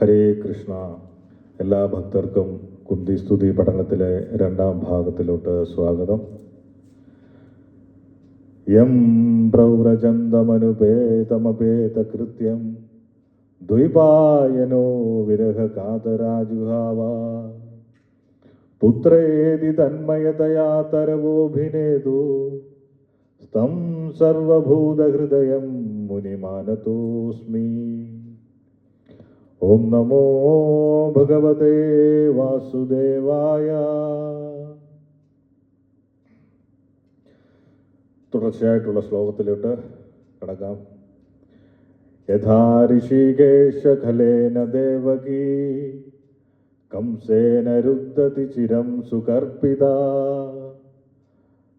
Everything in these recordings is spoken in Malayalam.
ഹരേ കൃഷ്ണ. എല്ലാ ഭക്തർക്കും കുന്തി സ്തുതി പഠനത്തിലെ രണ്ടാം ഭാഗത്തിലോട്ട് സ്വാഗതം. യം പ്രൗരചന്ദമനുപേതമപേതകൃത്യം ദ്വൈപായനോ വിരഹകാതരാജുഹാവ പുത്രേതി തന്മയതയാ തരവോഭിനേതു സ്തം സർവഭൂതഹൃദയം മുനിമാനതോസ്മി. ഓം നമോ ഭഗവതേ വാസുദേവായ. തുടർച്ചയായിട്ടുള്ള ശ്ലോകത്തിലോട്ട് കടക്കാം. യഥാ ഋഷികേശ ഖലേന ദേവകീ കംസേന രുദ്ധതി ചിരം സുകർപ്പിത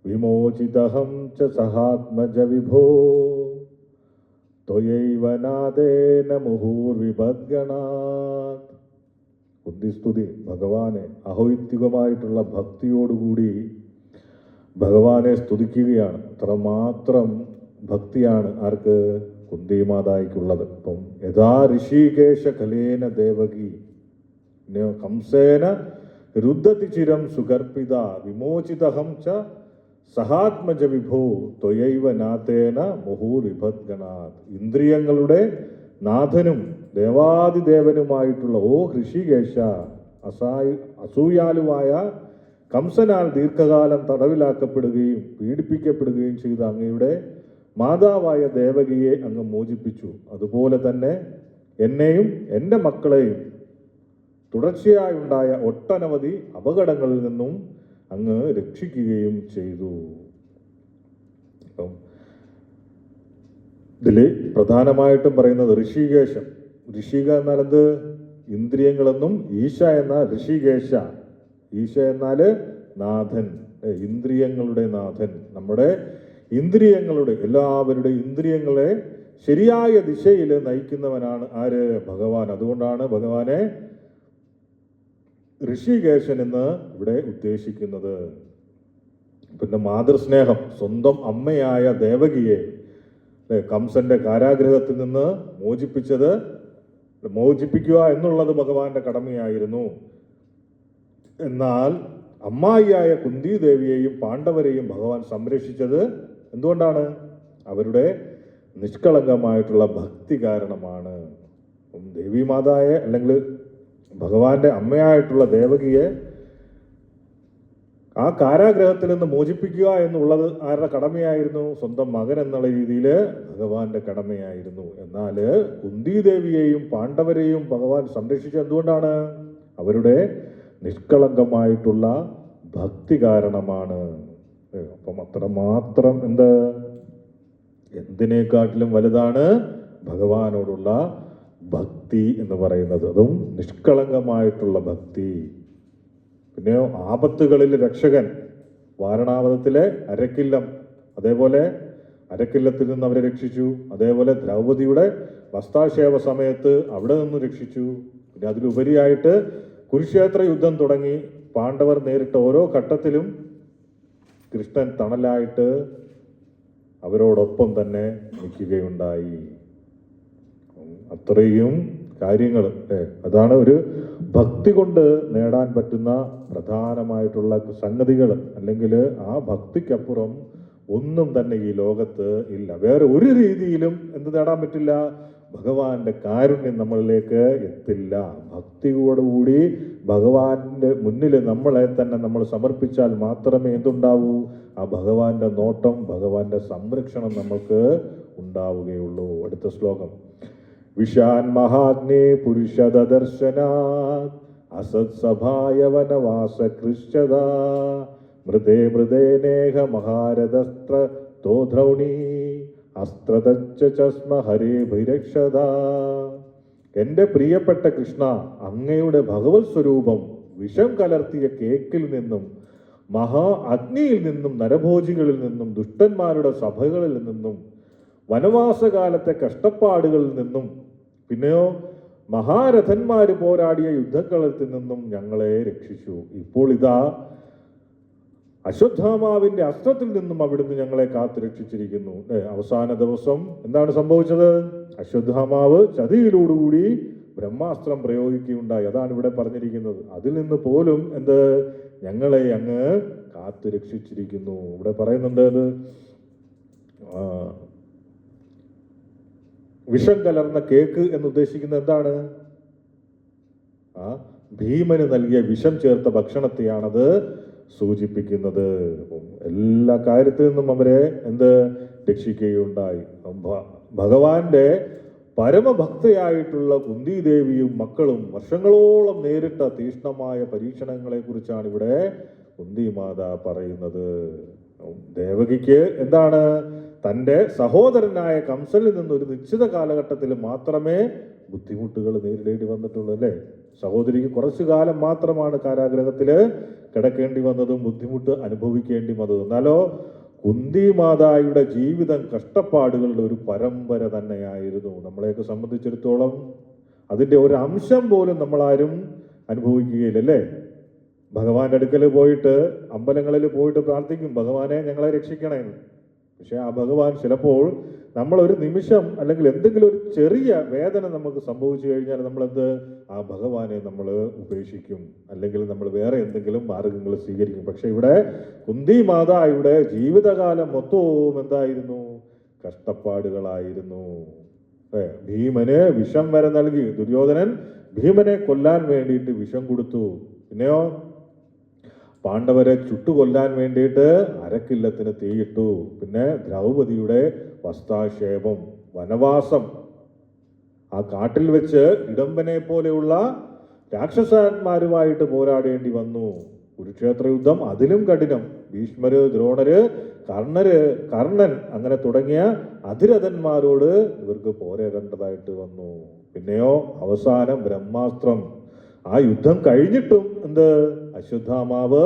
വിമോചിതഹം ച സഹാത്മജ വിഭോ ത്വയൈവ നാദേന മുഹൂർവിപദ്ഗണാത്. ബുദ്ധിസ്തുതി ഭഗവാനെ അഹൈത്വികമായിട്ടുള്ള ഭക്തിയോടുകൂടി ഭഗവാനെ സ്തുതിക്കുകയാണ്. അത്രമാത്രം ഭക്തിയാണ് ആർക്ക്? കുന്തിമാതായ്ക്കുള്ളത്. അപ്പം യഥാ ഋഷികേശ കലേന ദേവകി കംസേന രുദ്ധതി ചിരം സുകർപ്പിത വിമോചിതഹം ച സഹാത്മജ വിഭോ ത്വയൈവ നാഥേന മുഹൂർവിപദ്ഗണാത്. ഇന്ദ്രിയങ്ങളുടെ നാഥനും ദേവാദിദേവനുമായിട്ടുള്ള ഓ ഋഷികേശ, അസൂയാലുവായ കംസനാൽ ദീർഘകാലം തടവിലാക്കപ്പെടുകയും പീഡിപ്പിക്കപ്പെടുകയും ചെയ്ത അങ്ങയുടെ മാതാവായ ദേവകിയെ അങ്ങ് മോചിപ്പിച്ചു. അതുപോലെ തന്നെ എന്നെയും എൻ്റെ മക്കളെയും തുടർച്ചയായുണ്ടായ ഒട്ടനവധി അപകടങ്ങളിൽ നിന്നും അങ്ങ് രക്ഷിക്കുകയും ചെയ്തു. അപ്പം ഇതിൽ പ്രധാനമായിട്ടും പറയുന്നത് ഋഷികേശം. ഋഷിക എന്നാൽ എന്ത്? ഇന്ദ്രിയങ്ങളെന്നും ഈശ എന്ന ഋഷികേശ. ഈശ എന്നാൽ നാഥൻ, ഇന്ദ്രിയങ്ങളുടെ നാഥൻ. നമ്മുടെ ഇന്ദ്രിയങ്ങളുടെ എല്ലാവരുടെ ഇന്ദ്രിയങ്ങളെ ശരിയായ ദിശയിൽ നയിക്കുന്നവനാണ് ആര്? ഭഗവാൻ. അതുകൊണ്ടാണ് ഭഗവാനെ ഋഷികേശൻ എന്ന് ഇവിടെ ഉദ്ദേശിക്കുന്നത്. പിന്നെ മാതൃസ്നേഹം, സ്വന്തം അമ്മയായ ദേവകിയെ കംസന്റെ കാരാഗ്രഹത്തിൽ നിന്ന് മോചിപ്പിക്കുക എന്നുള്ളത് ഭഗവാന്റെ കടമയായിരുന്നു. എന്നാൽ അമ്മായിയായ കുന്തി ദേവിയെയും പാണ്ഡവരെയും ഭഗവാൻ സംരക്ഷിച്ചത് എന്തുകൊണ്ടാണ്? അവരുടെ നിഷ്കളങ്കമായിട്ടുള്ള ഭക്തി കാരണമാണ്. ദേവിമാതായെ അല്ലെങ്കിൽ ഭഗവാന്റെ അമ്മയായിട്ടുള്ള ദേവകിയെ ആ കാരാഗ്രഹത്തിൽ നിന്ന് മോചിപ്പിക്കുക എന്നുള്ളത് ആരുടെ കടമയായിരുന്നു? സ്വന്തം മകൻ എന്നുള്ള രീതിയിൽ ഭഗവാന്റെ കടമയായിരുന്നു. എന്നാൽ കുന്തി ദേവിയെയും പാണ്ഡവരെയും ഭഗവാൻ സംരക്ഷിച്ചത് എന്തുകൊണ്ടാണ്? അവരുടെ നിഷ്കളങ്കമായിട്ടുള്ള ഭക്തി കാരണമാണ്. അപ്പം അത്രമാത്രം എന്തിനേക്കാട്ടിലും വലുതാണ് ഭഗവാനോടുള്ള ഭക്തി എന്ന് പറയുന്നത്. അതും നിഷ്കളങ്കമായിട്ടുള്ള ഭക്തി. പിന്നെ ആപത്തുകളിൽ രക്ഷകൻ, വാരണാവതത്തിലെ അരക്കില്ലം, അതേപോലെ അരക്കില്ലത്തിൽ നിന്ന് അവരെ രക്ഷിച്ചു. അതേപോലെ ദ്രൗപദിയുടെ വസ്ത്രാക്ഷേപ സമയത്ത് അവിടെ നിന്ന് രക്ഷിച്ചു. പിന്നെ അതിലുപരിയായിട്ട് കുരുക്ഷേത്ര യുദ്ധം തുടങ്ങി പാണ്ഡവർ നേരിട്ട ഓരോ ഘട്ടത്തിലും കൃഷ്ണൻ തണലായിട്ട് അവരോടൊപ്പം തന്നെ നിൽക്കുകയുണ്ടായി. അത്രയും കാര്യങ്ങൾ അതാണ് ഒരു ഭക്തി കൊണ്ട് നേടാൻ പറ്റുന്ന പ്രധാനമായിട്ടുള്ള സംഗതികൾ. അല്ലെങ്കിൽ ആ ഭക്തിക്കപ്പുറം ഒന്നും തന്നെ ഈ ലോകത്ത് ഇല്ല. വേറെ ഒരു രീതിയിലും എന്ത് നേടാൻ പറ്റില്ല? ഭഗവാന്റെ കാരുണ്യം നമ്മളിലേക്ക് എത്തില്ല. ഭക്തിയോടുകൂടി ഭഗവാന്റെ മുന്നിൽ നമ്മളെ തന്നെ നമ്മൾ സമർപ്പിച്ചാൽ മാത്രമേ എന്തുണ്ടാവൂ? ആ ഭഗവാന്റെ നോട്ടം, ഭഗവാന്റെ സംരക്ഷണം നമ്മൾക്ക് ഉണ്ടാവുകയുള്ളൂ. അടുത്ത ശ്ലോകം. വിശാൻ മഹാത്മേ പുരുഷദർശനാത് അസത് സഭായ വനവാസ കൃശ്ചത മൃദേ മൃദേനേഹ മഹാരഥസ്ത്ര തോദ്രൗണീ അസ്ത്രതസ്മ ഹരേ ഭൈരക്ഷത. എൻ്റെ പ്രിയപ്പെട്ട കൃഷ്ണ, അങ്ങയുടെ ഭഗവത് സ്വരൂപം വിഷം കലർത്തിയ കേക്കിൽ നിന്നും മഹാ അഗ്നിയിൽ നിന്നും നരഭോജികളിൽ നിന്നും ദുഷ്ടന്മാരുടെ സഭകളിൽ നിന്നും വനവാസകാലത്തെ കഷ്ടപ്പാടുകളിൽ നിന്നും പിന്നെയോ മഹാരഥന്മാര് പോരാടിയ യുദ്ധക്കളത്തിൽ നിന്നും ഞങ്ങളെ രക്ഷിച്ചു. ഇപ്പോൾ ഇതാ അശ്വത്ഥാമാവിന്റെ അസ്ത്രത്തിൽ നിന്നും അവിടുന്ന് ഞങ്ങളെ കാത്തു രക്ഷിച്ചിരിക്കുന്നു. അവസാന ദിവസം എന്താണ് സംഭവിച്ചത്? അശ്വത്ഥാമാവ് ചതിയിലോടുകൂടി ബ്രഹ്മാസ്ത്രം പ്രയോഗിക്കുകയുണ്ടായി. അതാണ് ഇവിടെ പറഞ്ഞിരിക്കുന്നത്. അതിൽ നിന്ന് പോലും ഞങ്ങളെ അങ്ങ് കാത്തു രക്ഷിച്ചിരിക്കുന്നു. ഇവിടെ പറയുന്നുണ്ട് അത് വിഷം കലർന്ന കേക്ക് എന്ന് ഉദ്ദേശിക്കുന്നത് എന്താണ്? ഭീമന് നൽകിയ വിഷം ചേർത്ത ഭക്ഷണത്തെയാണത് സൂചിപ്പിക്കുന്നത്. എല്ലാ കാര്യത്തിൽ നിന്നും അവരെ രക്ഷിക്കുകയുണ്ടായി. ഭഗവാന്റെ പരമഭക്തയായിട്ടുള്ള കുന്തിദേവിയും മക്കളും വർഷങ്ങളോളം നേരിട്ട തീഷ്ണമായ പരീക്ഷണങ്ങളെ കുറിച്ചാണ് ഇവിടെ കുന്തിമാത പറയുന്നത്. ദേവകിക്ക് തൻ്റെ സഹോദരനായ കംസനിൽ നിന്ന് ഒരു നിശ്ചിത കാലഘട്ടത്തിൽ മാത്രമേ ബുദ്ധിമുട്ടുകൾ നേരിടേണ്ടി വന്നിട്ടുള്ളൂ, അല്ലേ? സഹോദരിക്ക് കുറച്ചു കാലം മാത്രമാണ് കാരാഗ്രഹത്തിൽ കിടക്കേണ്ടി വന്നതും ബുദ്ധിമുട്ട് അനുഭവിക്കേണ്ടി വന്നതും. എന്നാലോ കുന്തിമാതായുടെ ജീവിതം കഷ്ടപ്പാടുകളുടെ ഒരു പരമ്പര തന്നെയായിരുന്നു. നമ്മളെയൊക്കെ സംബന്ധിച്ചിടത്തോളം അതിൻ്റെ ഒരു അംശം പോലും നമ്മളാരും അനുഭവിക്കുകയില്ലല്ലേ? ഭഗവാന്റെ അടുക്കൽ പോയിട്ട് അമ്പലങ്ങളിൽ പോയിട്ട് പ്രാർത്ഥിക്കും, ഭഗവാനെ ഞങ്ങളെ രക്ഷിക്കണേ. പക്ഷെ ആ ഭഗവാൻ ചിലപ്പോൾ നമ്മളൊരു നിമിഷം അല്ലെങ്കിൽ എന്തെങ്കിലും ഒരു ചെറിയ വേദന നമുക്ക് സംഭവിച്ചു കഴിഞ്ഞാൽ ആ ഭഗവാനെ നമ്മൾ ഉപേക്ഷിക്കും, അല്ലെങ്കിൽ നമ്മൾ വേറെ എന്തെങ്കിലും മാർഗങ്ങൾ സ്വീകരിക്കും. പക്ഷെ ഇവിടെ കുന്തിമാതായുടെ ജീവിതകാലം മൊത്തവും എന്തായിരുന്നു? കഷ്ടപ്പാടുകളായിരുന്നു. ഭീമന് വിഷം വരെ നൽകി. ദുര്യോധനൻ ഭീമനെ കൊല്ലാൻ വേണ്ടിയിട്ട് വിഷം കൊടുത്തു. പിന്നെയോ പാണ്ഡവരെ ചുട്ടുകൊല്ലാൻ വേണ്ടിയിട്ട് അരക്കില്ലത്തിന് തീയിട്ടു. പിന്നെ ദ്രൗപദിയുടെ വസ്ത്രാക്ഷേപം, വനവാസം, ആ കാട്ടിൽ വെച്ച് ഇടമ്പനെ പോലെയുള്ള രാക്ഷസന്മാരുമായിട്ട് പോരാടേണ്ടി വന്നു. കുരുക്ഷേത്ര യുദ്ധം അതിലും കഠിനം. ഭീഷ്മര്, ദ്രോണര്, കർണൻ അങ്ങനെ തുടങ്ങിയ അതിരഥന്മാരോട് ഇവർക്ക് പോരാടേണ്ടതായിട്ട് വന്നു. പിന്നെയോ അവസാനം ബ്രഹ്മാസ്ത്രം. ആ യുദ്ധം കഴിഞ്ഞിട്ടും അശ്വത്ഥാമാവ്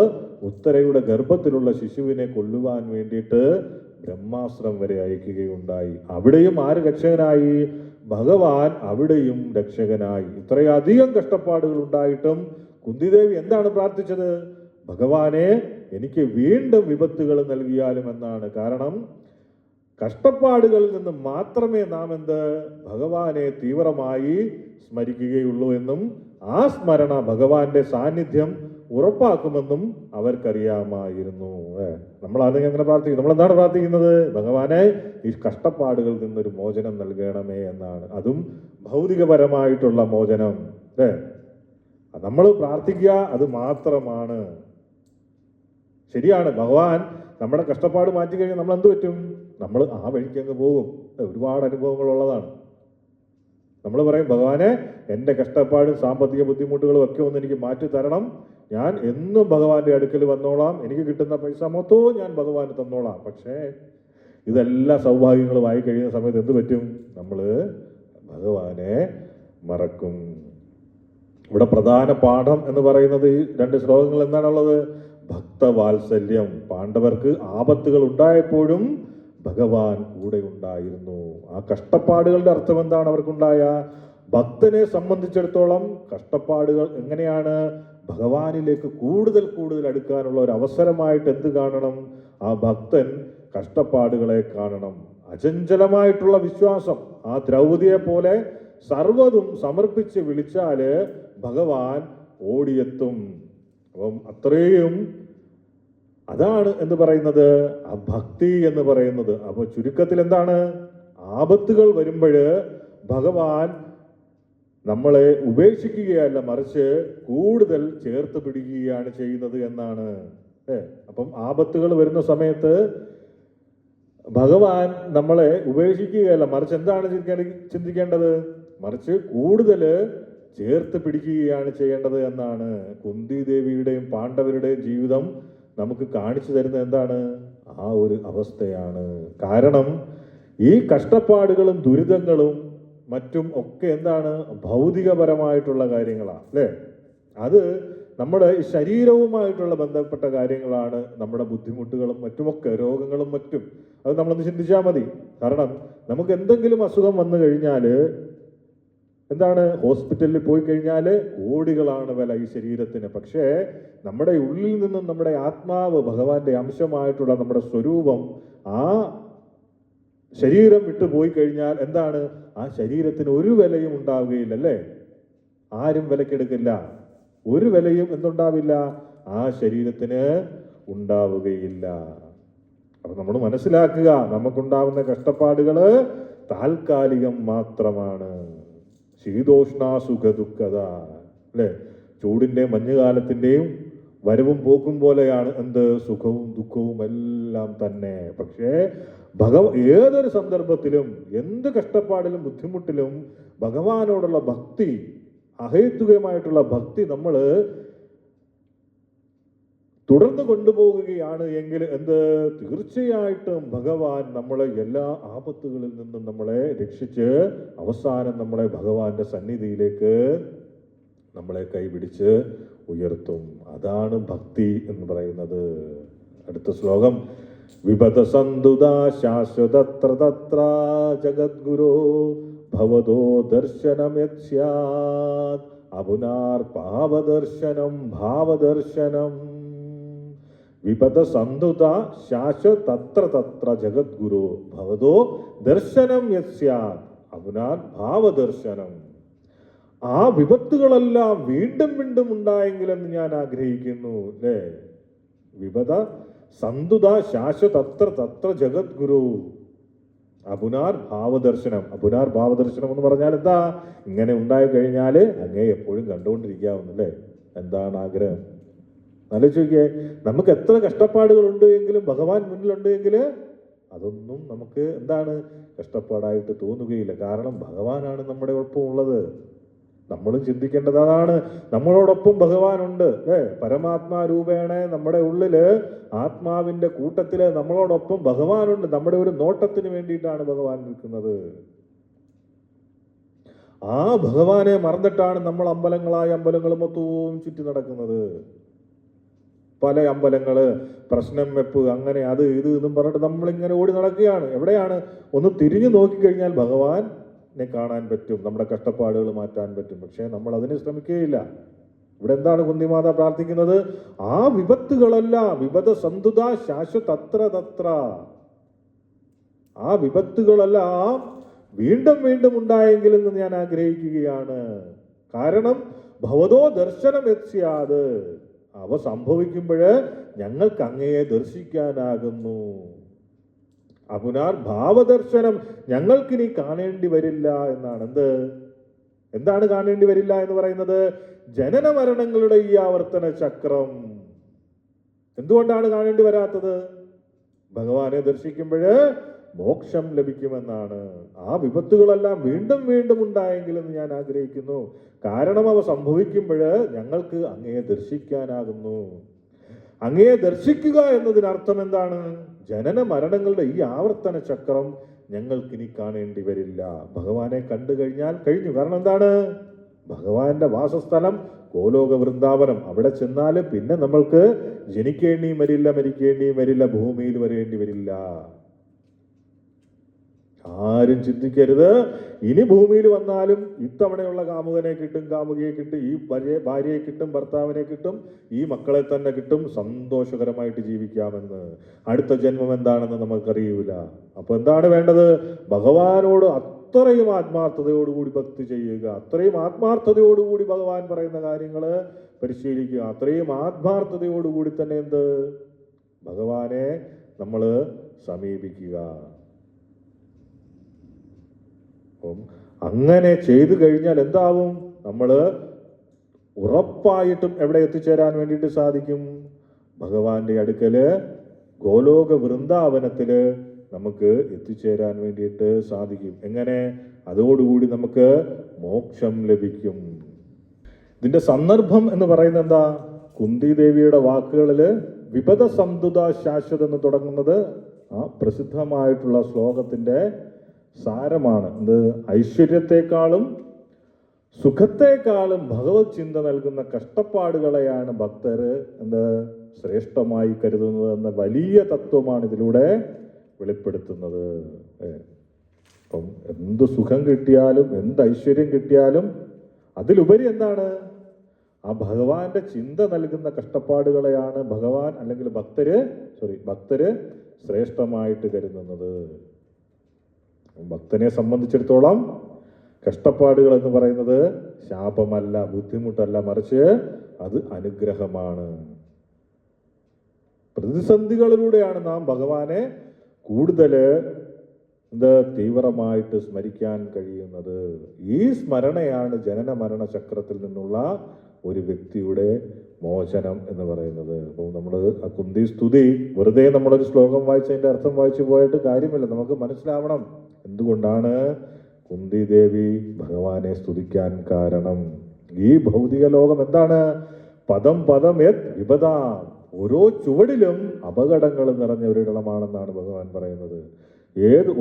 ഉത്തരയുടെ ഗർഭത്തിലുള്ള ശിശുവിനെ കൊല്ലുവാൻ വേണ്ടിയിട്ട് ബ്രഹ്മാസ്ത്രം വരെ അയക്കുകയുണ്ടായി. അവിടെയും ആര് രക്ഷകനായി? ഭഗവാൻ അവിടെയും രക്ഷകനായി. ഇത്രയധികം കഷ്ടപ്പാടുകൾ ഉണ്ടായിട്ടും കുന്തിദേവി എന്താണ് പ്രാർത്ഥിച്ചത്? ഭഗവാനെ എനിക്ക് വീണ്ടും വിപത്തുകൾ നൽകിയാലും എന്നാണ്. കാരണം കഷ്ടപ്പാടുകളിൽ നിന്ന് മാത്രമേ നാം ഭഗവാനെ തീവ്രമായി സ്മരിക്കുകയുള്ളൂ എന്നും ആ സ്മരണ ഭഗവാന്റെ സാന്നിധ്യം ഉറപ്പാക്കുമെന്നും അവർക്കറിയാമായിരുന്നു. നമ്മളാണെങ്കിൽ അങ്ങനെ പ്രാർത്ഥിക്കും. നമ്മളെന്താണ് പ്രാർത്ഥിക്കുന്നത്? ഭഗവാനെ ഈ കഷ്ടപ്പാടുകളിൽ നിന്നൊരു മോചനം നൽകണമേ എന്നാണ്. അതും ഭൗതികപരമായിട്ടുള്ള മോചനം. നമ്മൾ പ്രാർത്ഥിക്കുക അത് മാത്രമാണ്. ശരിയാണ്, ഭഗവാൻ നമ്മുടെ കഷ്ടപ്പാട് മാറ്റി കഴിഞ്ഞാൽ നമ്മൾ എന്ത് പറ്റും? നമ്മൾ ആ വഴിക്ക് അങ്ങ് പോകും. ഒരുപാട് അനുഭവങ്ങളുള്ളതാണ്. നമ്മൾ പറയും, ഭഗവാനെ എൻ്റെ കഷ്ടപ്പാടും സാമ്പത്തിക ബുദ്ധിമുട്ടുകളും ഒക്കെ ഒന്ന് എനിക്ക് മാറ്റി തരണം, ഞാൻ എന്നും ഭഗവാന്റെ അടുക്കൽ വന്നോളാം, എനിക്ക് കിട്ടുന്ന പൈസ മൊത്തവും ഞാൻ ഭഗവാന് തന്നോളാം. പക്ഷേ ഇതെല്ലാം സൗഭാഗ്യങ്ങളുമായി കഴിയുന്ന സമയത്ത് എന്ത് പറ്റും? നമ്മൾ ഭഗവാനെ മറക്കും. ഇവിടെ പ്രധാന പാഠം എന്ന് പറയുന്നത് ഈ 2 ശ്ലോകങ്ങൾ എന്താണുള്ളത്? ഭക്തവാത്സല്യം. പാണ്ഡവർക്ക് ആപത്തുകൾ ഉണ്ടായപ്പോഴും ഭഗവാൻ കൂടെ ഉണ്ടായിരുന്നു. ആ കഷ്ടപ്പാടുകളുടെ അർത്ഥം എന്താണ് അവർക്കുണ്ടായ? ഭക്തനെ സംബന്ധിച്ചിടത്തോളം കഷ്ടപ്പാടുകൾ എങ്ങനെയാണ് ഭഗവാനിലേക്ക് കൂടുതൽ അടുക്കാനുള്ള ഒരു അവസരമായിട്ട് എന്ത് കാണണം? ആ ഭക്തൻ കഷ്ടപ്പാടുകളെ കാണണം. അചഞ്ചലമായിട്ടുള്ള വിശ്വാസം. ആ ദ്രൗപദിയെ പോലെ സർവ്വതും സമർപ്പിച്ച് വിളിച്ചാല് ഭഗവാൻ ഓടിയെത്തും. അപ്പം അത്രയും അതാണ് എന്ന് പറയുന്നത് ആ ഭക്തി എന്ന് പറയുന്നത്. അപ്പൊ ചുരുക്കത്തിൽ എന്താണ്? ആപത്തുകൾ വരുമ്പോൾ ഭഗവാൻ നമ്മളെ ഉപേക്ഷിക്കുകയല്ല, മറിച്ച് കൂടുതൽ ചേർത്ത് പിടിക്കുകയാണ് ചെയ്യുന്നത് എന്നാണ്. അപ്പം ആപത്തുകൾ വരുന്ന സമയത്ത് ഭഗവാൻ നമ്മളെ ഉപേക്ഷിക്കുകയല്ല, മറിച്ച് എന്താണ് ചിന്തിക്കേണ്ടത്? മറിച്ച് കൂടുതൽ ചേർത്ത് പിടിക്കുകയാണ് ചെയ്യേണ്ടത് എന്നാണ്. കുന്തി ദേവിയുടെയും പാണ്ഡവരുടെയും ജീവിതം നമുക്ക് കാണിച്ചു തരുന്നത് എന്താണ്? ആ ഒരു അവസ്ഥയാണ്. കാരണം ഈ കഷ്ടപ്പാടുകളും ദുരിതങ്ങളും മറ്റും ഒക്കെ എന്താണ്? ഭൗതികപരമായിട്ടുള്ള കാര്യങ്ങളാണ്, അല്ലേ? അത് നമ്മുടെ ശരീരവുമായിട്ടുള്ള ബന്ധപ്പെട്ട കാര്യങ്ങളാണ്. നമ്മുടെ ബുദ്ധിമുട്ടുകളും മറ്റുമൊക്കെ, രോഗങ്ങളും മറ്റും, അത് നമ്മളൊന്ന് ചിന്തിച്ചാൽ മതി. കാരണം നമുക്ക് എന്തെങ്കിലും അസുഖം വന്നു കഴിഞ്ഞാൽ എന്താണ്? ഹോസ്പിറ്റലിൽ പോയി കഴിഞ്ഞാൽ കോടികളാണ് വില ഈ ശരീരത്തിന്. പക്ഷേ നമ്മുടെ ഉള്ളിൽ നിന്നും നമ്മുടെ ആത്മാവ്, ഭഗവാന്റെ അംശമായിട്ടുള്ള നമ്മുടെ സ്വരൂപം, ആ ശരീരം വിട്ടു പോയി കഴിഞ്ഞാൽ എന്താണ്? ആ ശരീരത്തിന് ഒരു വിലയും ഉണ്ടാവുകയില്ലല്ലേ? ആരും വിലക്കെടുക്കില്ല. ഒരു വിലയും എന്തുണ്ടാവില്ല, ആ ശരീരത്തിന് ഉണ്ടാവുകയില്ല. അപ്പൊ നമ്മൾ മനസ്സിലാക്കുക, നമുക്കുണ്ടാവുന്ന കഷ്ടപ്പാടുകള് താൽക്കാലികം മാത്രമാണ്. ശീതോഷ്ണ സുഖ ദുഃഖത, അല്ലെ? ചൂടിന്റെ മഞ്ഞുകാലത്തിന്റെയും വരവും പോക്കും പോലെയാണ് എന്ത്, സുഖവും ദുഃഖവും എല്ലാം തന്നെ. പക്ഷേ ഏതൊരു സന്ദർഭത്തിലും, എന്ത് കഷ്ടപ്പാടിലും ബുദ്ധിമുട്ടിലും ഭഗവാനോടുള്ള ഭക്തി, അഹേതുകമായിട്ടുള്ള ഭക്തി നമ്മൾ തുടർന്ന് കൊണ്ടുപോകുകയാണ് എങ്കിൽ എന്ത്, തീർച്ചയായിട്ടും ഭഗവാൻ നമ്മളെ എല്ലാ ആപത്തുകളിൽ നിന്നും നമ്മളെ രക്ഷിച്ച് അവസാനം നമ്മളെ ഭഗവാന്റെ സന്നിധിയിലേക്ക് നമ്മളെ കൈപിടിച്ച് ഉയർത്തും. അതാണ് ഭക്തി എന്ന് പറയുന്നത്. അടുത്ത ശ്ലോകം, വിപദ സന്തുത ശാശ്വതത്ര തത്ര ജഗദ്ഗുരോ ഭവതോ ദർശനം യസ്യാത് അപുനാർ പാവദർശനം ഭാവദർശനം. വിപദ സന്തുത ശാശ്വതത്ര തത്ര ജഗദ്ഗുരോ ഭവതോ ദർശനം യസ്യാത് അപുനാർ ഭാവദർശനം. ആ വിപത്തുകളെല്ലാം വീണ്ടും വീണ്ടും ഉണ്ടായെങ്കിലെന്ന് ഞാൻ ആഗ്രഹിക്കുന്നു, അല്ലേ? വിപദ സന്തുത ശാശ്വതത്ര തത്ര ജഗദ്ഗുരു അപുനാർ ഭാവദർശനം. അപുനാർ ഭാവദർശനം എന്ന് പറഞ്ഞാൽ എന്താ? ഇങ്ങനെ ഉണ്ടായി കഴിഞ്ഞാൽ അങ്ങേ എപ്പോഴും കണ്ടുകൊണ്ടിരിക്കാവുന്നല്ലേ? എന്താണ് ആഗ്രഹം? ആലോചിക്കേ, നമുക്ക് എത്ര കഷ്ടപ്പാടുകളുണ്ട് എങ്കിലും ഭഗവാൻ മുന്നിലുണ്ട് എങ്കിൽ അതൊന്നും നമുക്ക് എന്താണ് കഷ്ടപ്പാടായിട്ട് തോന്നുകയില്ല. കാരണം ഭഗവാനാണ് നമ്മുടെ ഒപ്പം ഉള്ളത്. നമ്മളും ചിന്തിക്കേണ്ടത് അതാണ്. നമ്മളോടൊപ്പം ഭഗവാനുണ്ട്, അല്ലേ? പരമാത്മാ രൂപേണ നമ്മുടെ ഉള്ളില്, ആത്മാവിന്റെ കൂട്ടത്തില് നമ്മളോടൊപ്പം ഭഗവാനുണ്ട്. നമ്മുടെ ഒരു നോട്ടത്തിന് വേണ്ടിയിട്ടാണ് ഭഗവാൻ നിൽക്കുന്നത്. ആ ഭഗവാനെ മറന്നിട്ടാണ് നമ്മൾ അമ്പലങ്ങൾ മൊത്തവും ചുറ്റി നടക്കുന്നത്. പല അമ്പലങ്ങള്, പ്രശ്നം വെപ്പ്, അങ്ങനെ അത് ഇത് എന്നും പറഞ്ഞിട്ട് നമ്മളിങ്ങനെ ഓടി നടക്കുകയാണ്. എവിടെയാണ്? ഒന്ന് തിരിഞ്ഞു നോക്കിക്കഴിഞ്ഞാൽ ഭഗവാനെ കാണാൻ പറ്റും, നമ്മുടെ കഷ്ടപ്പാടുകൾ മാറ്റാൻ പറ്റും. പക്ഷെ നമ്മൾ അതിന് ശ്രമിക്കുകയില്ല. ഇവിടെ എന്താണ് കുന്തിമാത പ്രാർത്ഥിക്കുന്നത്? ആ വിപത്തുകളെല്ലാം, വിപത സന്തുത ശാശ്വതത്ര തത്ര, ആ വിപത്തുകളെല്ലാം വീണ്ടും വീണ്ടും ഉണ്ടായെങ്കിലെന്ന് ഞാൻ ആഗ്രഹിക്കുകയാണ്. കാരണം ഭവതോ ദർശനം യസ്യാത്, അവ സംഭവിക്കുമ്പോഴ് ഞങ്ങൾക്ക് അങ്ങയെ ദർശിക്കാനാകുന്നു. അപുനാർ ഭാവദർശനം, ഞങ്ങൾക്കിനി കാണേണ്ടി വരില്ല എന്നാണ്. എന്താണ് കാണേണ്ടി വരില്ല എന്ന് പറയുന്നത്? ജനന മരണങ്ങളുടെ ഈ ആവർത്തന ചക്രം. എന്തുകൊണ്ടാണ് കാണേണ്ടി വരാത്തത്? ഭഗവാനെ ദർശിക്കുമ്പോഴ് മോക്ഷം ലഭിക്കുമെന്നാണ്. ആ വിപത്തുകളെല്ലാം വീണ്ടും വീണ്ടും ഉണ്ടായെങ്കിലെന്ന് ഞാൻ ആഗ്രഹിക്കുന്നു. കാരണം അവ സംഭവിക്കുമ്പോഴ് ഞങ്ങൾക്ക് അങ്ങയെ ദർശിക്കാനാകുന്നു. അങ്ങയെ ദർശിക്കുക എന്നതിനർത്ഥം എന്താണ്? ജനന മരണങ്ങളുടെ ഈ ആവർത്തന ചക്രം ഞങ്ങൾക്കിനി കാണേണ്ടി വരില്ല. ഭഗവാനെ കണ്ടു കഴിഞ്ഞാൽ കഴിഞ്ഞു. കാരണം എന്താണ്? ഭഗവാന്റെ വാസസ്ഥലം ഗോലോക വൃന്ദാവനം. അവിടെ ചെന്നാൽ പിന്നെ നമ്മൾക്ക് ജനിക്കേണ്ടിയും വരില്ല, മരിക്കേണ്ടിയും വരില്ല, ഭൂമിയിൽ വരേണ്ടി വരില്ല. ആരും ചിന്തിക്കരുത് ഇനി ഭൂമിയിൽ വന്നാലും ഇത്തവണയുള്ള കാമുകനെ കിട്ടും, കാമുകിയെ കിട്ടും, ഈ ഭാര്യയെ കിട്ടും, ഭർത്താവിനെ കിട്ടും, ഈ മക്കളെ തന്നെ കിട്ടും, സന്തോഷകരമായിട്ട് ജീവിക്കാമെന്ന്. അടുത്ത ജന്മം എന്താണെന്ന് നമുക്കറിയൂല. അപ്പൊ എന്താണ് വേണ്ടത്? ഭഗവാനോട് അത്രയും ആത്മാർത്ഥതയോടുകൂടി ഭക്തി ചെയ്യുക, അത്രയും ആത്മാർത്ഥതയോടുകൂടി ഭഗവാൻ പറയുന്ന കാര്യങ്ങൾ പരിശീലിക്കുക, അത്രയും ആത്മാർത്ഥതയോടുകൂടി തന്നെ ഭഗവാനെ നമ്മൾ സമീപിക്കുക. അങ്ങനെ ചെയ്തു കഴിഞ്ഞാൽ എന്താവും? നമ്മൾ ഉറപ്പായിട്ടും എവിടെ എത്തിച്ചേരാൻ വേണ്ടിയിട്ട് സാധിക്കും? ഭഗവാന്റെ അടുക്കല്, ഗോലോക വൃന്ദാവനത്തില് നമുക്ക് എത്തിച്ചേരാൻ വേണ്ടിയിട്ട് സാധിക്കും. എങ്ങനെ? അതോടുകൂടി നമുക്ക് മോക്ഷം ലഭിക്കും. ഇതിന്റെ സന്ദർഭം എന്ന് പറയുന്നത് എന്താ? കുന്തി ദേവിയുടെ വാക്കുകളില് വിപദ സന്തുത ശാശ്വത എന്ന് തുടങ്ങുന്നത് ആ പ്രസിദ്ധമായിട്ടുള്ള ശ്ലോകത്തിന്റെ സാരമാണ്. ഐശ്വര്യത്തെക്കാളും സുഖത്തെക്കാളും ഭഗവത് ചിന്ത നൽകുന്ന കഷ്ടപ്പാടുകളെയാണ് ഭക്തര് ശ്രേഷ്ഠമായി കരുതുന്നത് എന്ന വലിയ തത്വമാണ് ഇതിലൂടെ വെളിപ്പെടുത്തുന്നത്. അപ്പം എന്ത് സുഖം കിട്ടിയാലും, എന്ത് ഐശ്വര്യം കിട്ടിയാലും അതിലുപരി എന്താണ്? ആ ഭഗവാന്റെ ചിന്ത നൽകുന്ന കഷ്ടപ്പാടുകളെയാണ് ഭഗവാൻ അല്ലെങ്കിൽ ഭക്തര് ശ്രേഷ്ഠമായിട്ട് കരുതുന്നത്. ഭക്തനെ സംബന്ധിച്ചിടത്തോളം കഷ്ടപ്പാടുകൾ എന്ന് പറയുന്നത് ശാപമല്ല, ബുദ്ധിമുട്ടല്ല, മറിച്ച് അത് അനുഗ്രഹമാണ്. പ്രതിസന്ധികളിലൂടെയാണ് നാം ഭഗവാനെ കൂടുതൽ തീവ്രമായിട്ട് സ്മരിക്കാൻ കഴിയുന്നത്. ഈ സ്മരണയാണ് ജനന മരണ ചക്രത്തിൽ നിന്നുള്ള ഒരു വ്യക്തിയുടെ മോചനം എന്ന് പറയുന്നത്. അപ്പോൾ നമ്മൾ ആ കുന്തി സ്തുതി വെറുതെ നമ്മളൊരു ശ്ലോകം വായിച്ചതിൻ്റെ അർത്ഥം വായിച്ചു പോയിട്ട് കാര്യമില്ല. നമുക്ക് മനസ്സിലാവണം എന്തുകൊണ്ടാണ് കുന്തി ദേവി ഭഗവാനെ സ്തുതിക്കാൻ കാരണം. ഈ ഭൗതിക ലോകം എന്താണ്? പദം പദം യത് വിപദ, ഓരോ ചുവടിലും അപകടങ്ങൾ നിറഞ്ഞ ഒരിടമാണെന്നാണ് ഭഗവാൻ പറയുന്നത്.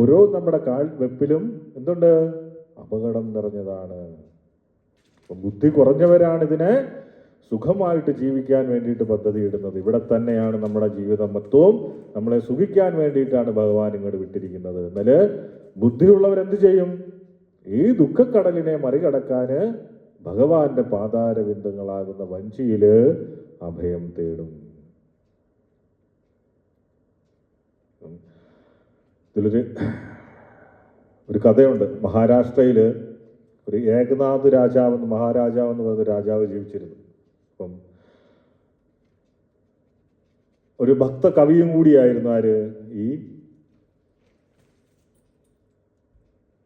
ഓരോ നമ്മുടെ കാൽ വെപ്പിലും എന്തുണ്ട്? അപകടം നിറഞ്ഞതാണ്. ബുദ്ധി കുറഞ്ഞവരാണ് ഇതിനെ സുഖമായിട്ട് ജീവിക്കാൻ വേണ്ടിയിട്ട് പദ്ധതി ഇടുന്നത്. ഇവിടെ തന്നെയാണ് നമ്മുടെ ജീവിതം മൊത്തവും നമ്മളെ സുഖിക്കാൻ വേണ്ടിയിട്ടാണ് ഭഗവാൻ ഇങ്ങോട്ട് വിട്ടിരിക്കുന്നത്. എന്നാല് ബുദ്ധിയുള്ളവരെന്ത് ചെയ്യും? ഈ ദുഃഖക്കടലിനെ മറികടക്കാന് ഭഗവാന്റെ പാതാരവിന്ദങ്ങളാകുന്ന വഞ്ചിയില് അഭയം തേടും. ഒരു കഥയുണ്ട്. മഹാരാഷ്ട്രയില് ഒരു ഏകനാഥ് രാജാവെന്ന് മഹാരാജാവെന്ന് പറയുന്ന രാജാവ് ജീവിച്ചിരുന്നു. അപ്പം ഒരു ഭക്ത കവിയും കൂടിയായിരുന്നു ആര്? ഈ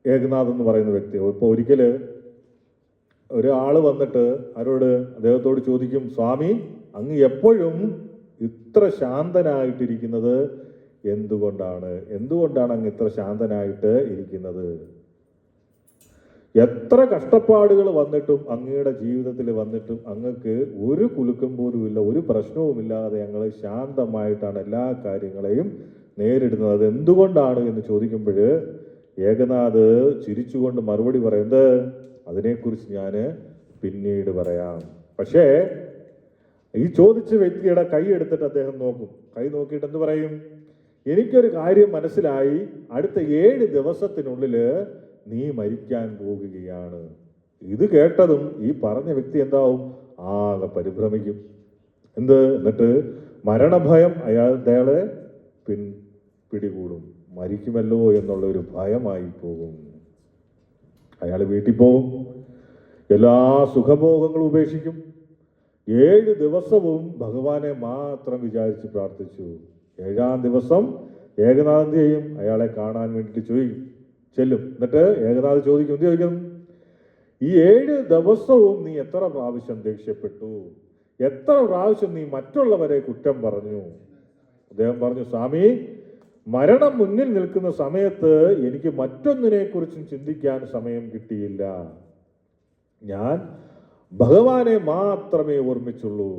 ഏകനാഥ് എന്ന് പറയുന്ന വ്യക്തി. ഇപ്പൊ ഒരിക്കല് ഒരാള് വന്നിട്ട് അദ്ദേഹത്തോട് ചോദിക്കും, സ്വാമി അങ്ങ് എപ്പോഴും ഇത്ര ശാന്തനായിട്ടിരിക്കുന്നത് എന്തുകൊണ്ടാണ് അങ്ങ് ഇത്ര ശാന്തനായിട്ട് ഇരിക്കുന്നത്? എത്ര കഷ്ടപ്പാടുകൾ വന്നിട്ടും അങ്ങയുടെ ജീവിതത്തിൽ വന്നിട്ടും അങ്ങക്ക് ഒരു കുലുക്കം പോലും ഇല്ല, ഒരു പ്രശ്നവുമില്ലാതെ ഞങ്ങൾ ശാന്തമായിട്ടാണ് എല്ലാ കാര്യങ്ങളെയും നേരിടുന്നത്. അത് എന്തുകൊണ്ടാണ് എന്ന് ചോദിക്കുമ്പോൾ ഏകനാഥ് ചിരിച്ചുകൊണ്ട് മറുപടി പറയുന്നത്, അതിനെക്കുറിച്ച് ഞാൻ പിന്നീട് പറയാം. പക്ഷേ ഈ ചോദിച്ച വ്യക്തിയുടെ കൈ എടുത്തിട്ട് അദ്ദേഹം നോക്കും. കൈ നോക്കിയിട്ട് എന്ത് പറയും? എനിക്കൊരു കാര്യം മനസ്സിലായി, അടുത്ത 7 ദിവസത്തിനുള്ളിൽ നീ മരിക്കാൻ പോകുകയാണ്. ഇത് കേട്ടതും ഈ പറഞ്ഞ വ്യക്തി എന്താവും? ആകെ പരിഭ്രമിക്കും. എന്നിട്ട് മരണഭയം അയാളെ പിടികൂടും. മരിക്കുമല്ലോ എന്നുള്ള ഒരു ഭയമായി പോകും. അയാൾ വീട്ടിൽ പോകും, എല്ലാ സുഖഭോഗങ്ങളും ഉപേക്ഷിക്കും. 7 ദിവസവും ഭഗവാനെ മാത്രം വിചാരിച്ച് പ്രാർത്ഥിച്ചു. 7-ാം ദിവസം ഏകനാഥ് ചെയ്യും? അയാളെ കാണാൻ വേണ്ടിയിട്ട് ചെല്ലും. എന്നിട്ട് ഏകനാഥ് ചോദിക്കും, ഈ 7 ദിവസവും നീ എത്ര പ്രാവശ്യം ദേഷ്യപ്പെട്ടു? എത്ര പ്രാവശ്യം നീ മറ്റുള്ളവരെ കുറ്റം പറഞ്ഞു? അദ്ദേഹം പറഞ്ഞു, സ്വാമി, മരണം മുന്നിൽ നിൽക്കുന്ന സമയത്ത് എനിക്ക് മറ്റൊന്നിനെ കുറിച്ചും ചിന്തിക്കാൻ സമയം കിട്ടിയില്ല. ഞാൻ ഭഗവാനെ മാത്രമേ ഓർമ്മിച്ചുള്ളൂ.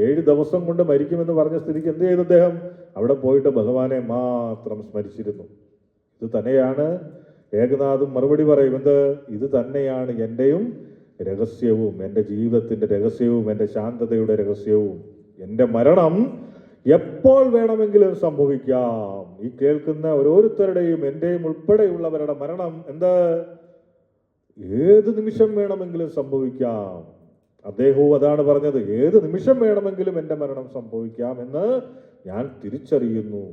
7 ദിവസം കൊണ്ട് മരിക്കുമെന്ന് പറഞ്ഞ സ്ഥിതിക്ക് എന്ത് ചെയ്തു അദ്ദേഹം? അവിടെ പോയിട്ട് ഭഗവാനെ മാത്രം സ്മരിച്ചിരുന്നു. ഇത് തന്നെയാണ് ഏകനാഥും മറുപടി പറയും. ഇത് തന്നെയാണ് എൻ്റെയും രഹസ്യവും, എൻ്റെ ജീവിതത്തിൻ്റെ രഹസ്യവും, എൻ്റെ ശാന്തതയുടെ രഹസ്യവും. എൻ്റെ മരണം എപ്പോൾ വേണമെങ്കിലും സംഭവിക്കാം. ഈ കേൾക്കുന്ന ഓരോരുത്തരുടെയും എൻ്റെയും ഉൾപ്പെടെയുള്ളവരുടെ മരണം ഏത് നിമിഷം വേണമെങ്കിലും സംഭവിക്കാം. അദ്ദേഹവും അതാണ് പറഞ്ഞത്, ഏത് നിമിഷം വേണമെങ്കിലും എൻ്റെ മരണം സംഭവിക്കാം എന്ന് ഞാൻ തിരിച്ചറിയുന്നു.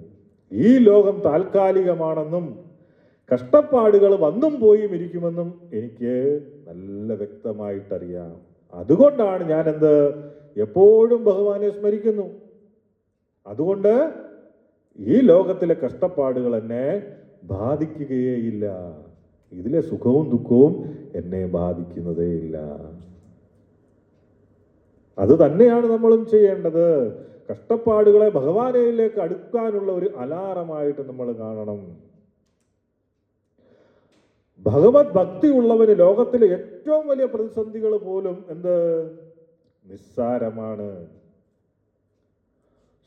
ഈ ലോകം താൽക്കാലികമാണെന്നും കഷ്ടപ്പാടുകൾ വന്നും പോയും ഇരിക്കുമെന്നും എനിക്ക് നല്ല വ്യക്തമായിട്ടറിയാം. അതുകൊണ്ടാണ് ഞാൻ എപ്പോഴും ഭഗവാനെ സ്മരിക്കുന്നു. അതുകൊണ്ട് ഈ ലോകത്തിലെ കഷ്ടപ്പാടുകൾ എന്നെ ബാധിക്കുകയേയില്ല. ഇതിലെ സുഖവും ദുഃഖവും എന്നെ ബാധിക്കുന്നതേയില്ല. അത് തന്നെയാണ് നമ്മളും ചെയ്യേണ്ടത്. കഷ്ടപ്പാടുകളെ ഭഗവാനിലേക്ക് അടുക്കാനുള്ള ഒരു അലാറമായിട്ട് നമ്മൾ കാണണം. ഭഗവത് ഭക്തി ഉള്ളവന് ലോകത്തിലെ ഏറ്റവും വലിയ പ്രതിസന്ധികൾ പോലും നിസ്സാരമാണ്.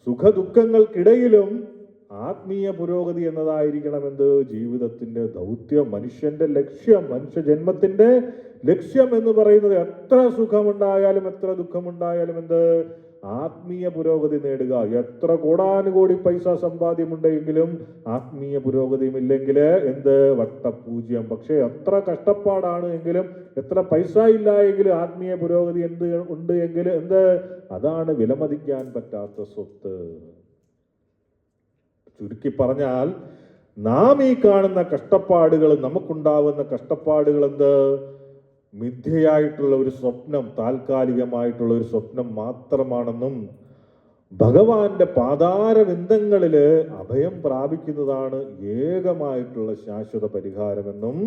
സുഖദുഃഖങ്ങൾക്കിടയിലും ആത്മീയ പുരോഗതി എന്നതായിരിക്കണം ജീവിതത്തിന്റെ ദൗത്യം, മനുഷ്യന്റെ ലക്ഷ്യം, മനുഷ്യജന്മത്തിന്റെ ലക്ഷ്യം എന്ന് പറയുന്നത്. എത്ര സുഖമുണ്ടായാലും എത്ര ദുഃഖമുണ്ടായാലും ആത്മീയ പുരോഗതി നേടുക. എത്ര കോടാനുകോടി പൈസ സമ്പാദ്യമുണ്ടെങ്കിലും ആത്മീയ പുരോഗതിയും ഇല്ലെങ്കിൽ വട്ടപൂജ്യം. പക്ഷെ എത്ര കഷ്ടപ്പാടാണ് എങ്കിലും, എത്ര പൈസ ഇല്ല എങ്കിലും ആത്മീയ പുരോഗതി ഉണ്ട് എങ്കിൽ അതാണ് വിലമതിക്കാൻ പറ്റാത്ത സ്വത്ത്. ചുരുക്കി പറഞ്ഞാൽ നാം ഈ കാണുന്ന കഷ്ടപ്പാടുകൾ, നമുക്കുണ്ടാവുന്ന കഷ്ടപ്പാടുകൾ എന്ത്? മിഥ്യയായിട്ടുള്ള ഒരു സ്വപ്നം, താൽക്കാലികമായിട്ടുള്ള ഒരു സ്വപ്നം മാത്രമാണെന്നും ഭഗവാന്റെ പാതാരവിന്ദങ്ങളിൽ അഭയം പ്രാപിക്കുന്നതാണ് ഏകമായിട്ടുള്ള ശാശ്വത പരിഹാരമെന്നും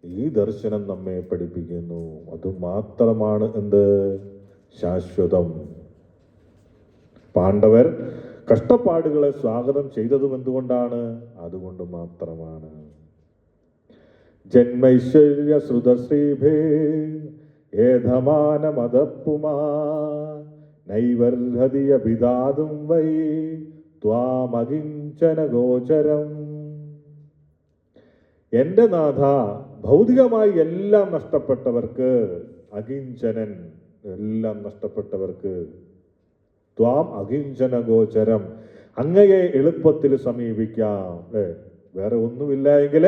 ഈ ദർശനം നമ്മെ പഠിപ്പിക്കുന്നു. അതുമാത്രമാണ് എന്ത്? ശാശ്വതം. പാണ്ഡവർ കഷ്ടപ്പാടുകളെ സ്വാഗതം ചെയ്തതും എന്തുകൊണ്ടാണ്? അതുകൊണ്ട് മാത്രമാണ്. ജന്മൈശ്വര്യ ശ്രുതശ്രീഭേ ഏധമാനമതപ്പുമാ നൈവർഹതിയ പിതാതും വൈ ത്വാമകിഞ്ചന ഗോചരം. എന്റെ നാഥ, ഭൗതികമായി എല്ലാം നഷ്ടപ്പെട്ടവർക്ക്, അകിഞ്ചനൻ, എല്ലാം നഷ്ടപ്പെട്ടവർക്ക്, ത്വാം അകിഞ്ചന ഗോചരം, അങ്ങയെ എളുപ്പത്തിൽ സമീപിക്കാം. വേറെ ഒന്നുമില്ല എങ്കിൽ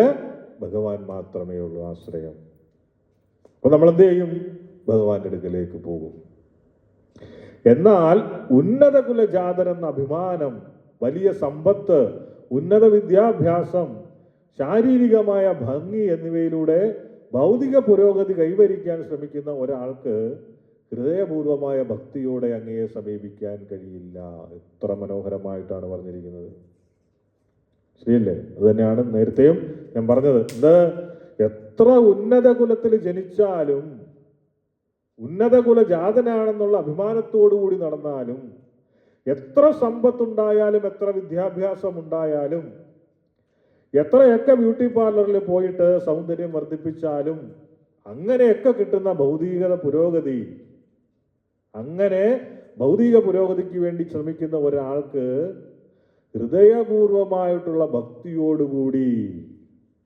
ഭഗവാൻ മാത്രമേ ഉള്ളൂ ആശ്രയം. അപ്പൊ നമ്മൾ എന്ത് ചെയ്യും? ഭഗവാന്റെ അടുക്കലേക്ക് പോകും. എന്നാൽ ഉന്നത കുലജാതൻ എന്ന അഭിമാനം, വലിയ സമ്പത്ത്, ഉന്നത വിദ്യാഭ്യാസം, ശാരീരികമായ ഭംഗി എന്നിവയിലൂടെ ഭൗതിക പുരോഗതി കൈവരിക്കാൻ ശ്രമിക്കുന്ന ഒരാൾക്ക് ഹൃദയപൂർവമായ ഭക്തിയോടെ അങ്ങയെ സമീപിക്കാൻ കഴിയില്ല. എത്ര മനോഹരമായിട്ടാണ് പറഞ്ഞിരിക്കുന്നത്. ശരിയല്ലേ? അത് തന്നെയാണ് നേരത്തെയും ഞാൻ പറഞ്ഞത്. എന്ത്? എത്ര ഉന്നത കുലത്തിൽ ജനിച്ചാലും, ഉന്നത കുലജാതനാണെന്നുള്ള അഭിമാനത്തോടുകൂടി നടന്നാലും, എത്ര സമ്പത്തുണ്ടായാലും, എത്ര വിദ്യാഭ്യാസം ഉണ്ടായാലും, എത്രയൊക്കെ ബ്യൂട്ടി പാർലറിൽ പോയിട്ട് സൗന്ദര്യം വർദ്ധിപ്പിച്ചാലും, അങ്ങനെയൊക്കെ കിട്ടുന്ന ഭൗതിക പുരോഗതി, അങ്ങനെ ഭൗതിക പുരോഗതിക്ക് വേണ്ടി ശ്രമിക്കുന്ന ഒരാൾക്ക് ഹൃദയപൂർവമായിട്ടുള്ള ഭക്തിയോടുകൂടി,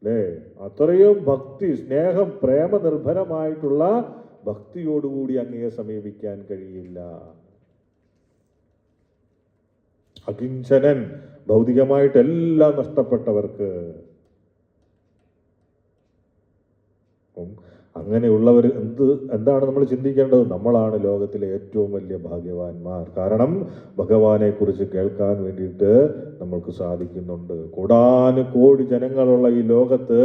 അല്ലേ, അത്രയും ഭക്തി, സ്നേഹം, പ്രേമനിർഭരമായിട്ടുള്ള ഭക്തിയോടുകൂടി അങ്ങയെ സമീപിക്കാൻ കഴിയില്ല. അകിഞ്ചനൻ, ഭൗതികമായിട്ടെല്ലാം നഷ്ടപ്പെട്ടവർക്ക്. അങ്ങനെയുള്ളവർ എന്താണ് നമ്മൾ ചിന്തിക്കേണ്ടത്? നമ്മളാണ് ലോകത്തിലെ ഏറ്റവും വലിയ ഭാഗ്യവാന്മാർ. കാരണം ഭഗവാനെ കുറിച്ച് കേൾക്കാൻ വേണ്ടിയിട്ട് നമ്മൾക്ക് സാധിക്കുന്നുണ്ട്. കോടാനുകോടി ജനങ്ങളുള്ള ഈ ലോകത്ത്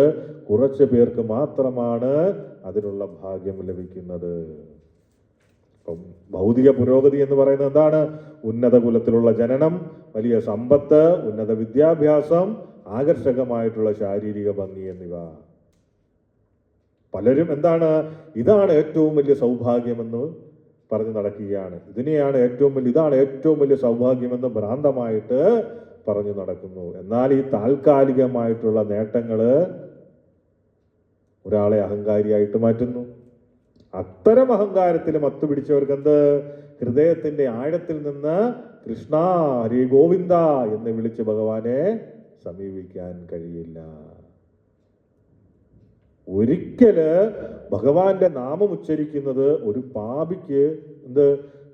കുറച്ച് പേർക്ക് മാത്രമാണ് അതിനുള്ള ഭാഗ്യം ലഭിക്കുന്നത്. അപ്പം ഭൗതിക പുരോഗതി എന്ന് പറയുന്നത് എന്താണ്? ഉന്നത കുലത്തിലുള്ള ജനനം, വലിയ സമ്പത്ത്, ഉന്നത വിദ്യാഭ്യാസം, ആകർഷകമായിട്ടുള്ള ശാരീരിക ഭംഗി എന്നിവ. പലരും എന്താണ്? ഇതാണ് ഏറ്റവും വലിയ സൗഭാഗ്യമെന്ന് പറഞ്ഞു നടക്കുകയാണ്. ഇതാണ് ഏറ്റവും വലിയ സൗഭാഗ്യമെന്ന് ഭ്രാന്തമായിട്ട് പറഞ്ഞു നടക്കുന്നു. എന്നാൽ ഈ താൽക്കാലികമായിട്ടുള്ള നേട്ടങ്ങള് ഒരാളെ അഹങ്കാരിയായിട്ട് മാറ്റുന്നു. അത്തരം അഹങ്കാരത്തിൽ മത്തുപിടിച്ചവർക്ക് എന്ത്? ഹൃദയത്തിന്റെ ആഴത്തിൽ നിന്ന് കൃഷ്ണ, ഹരി ഗോവിന്ദ എന്ന് വിളിച്ച് ഭഗവാനെ സമീപിക്കാൻ കഴിയില്ല. ഒരിക്കല് ഭഗവാന്റെ നാമം ഉച്ചരിക്കുന്നത് ഒരു പാപിക്ക്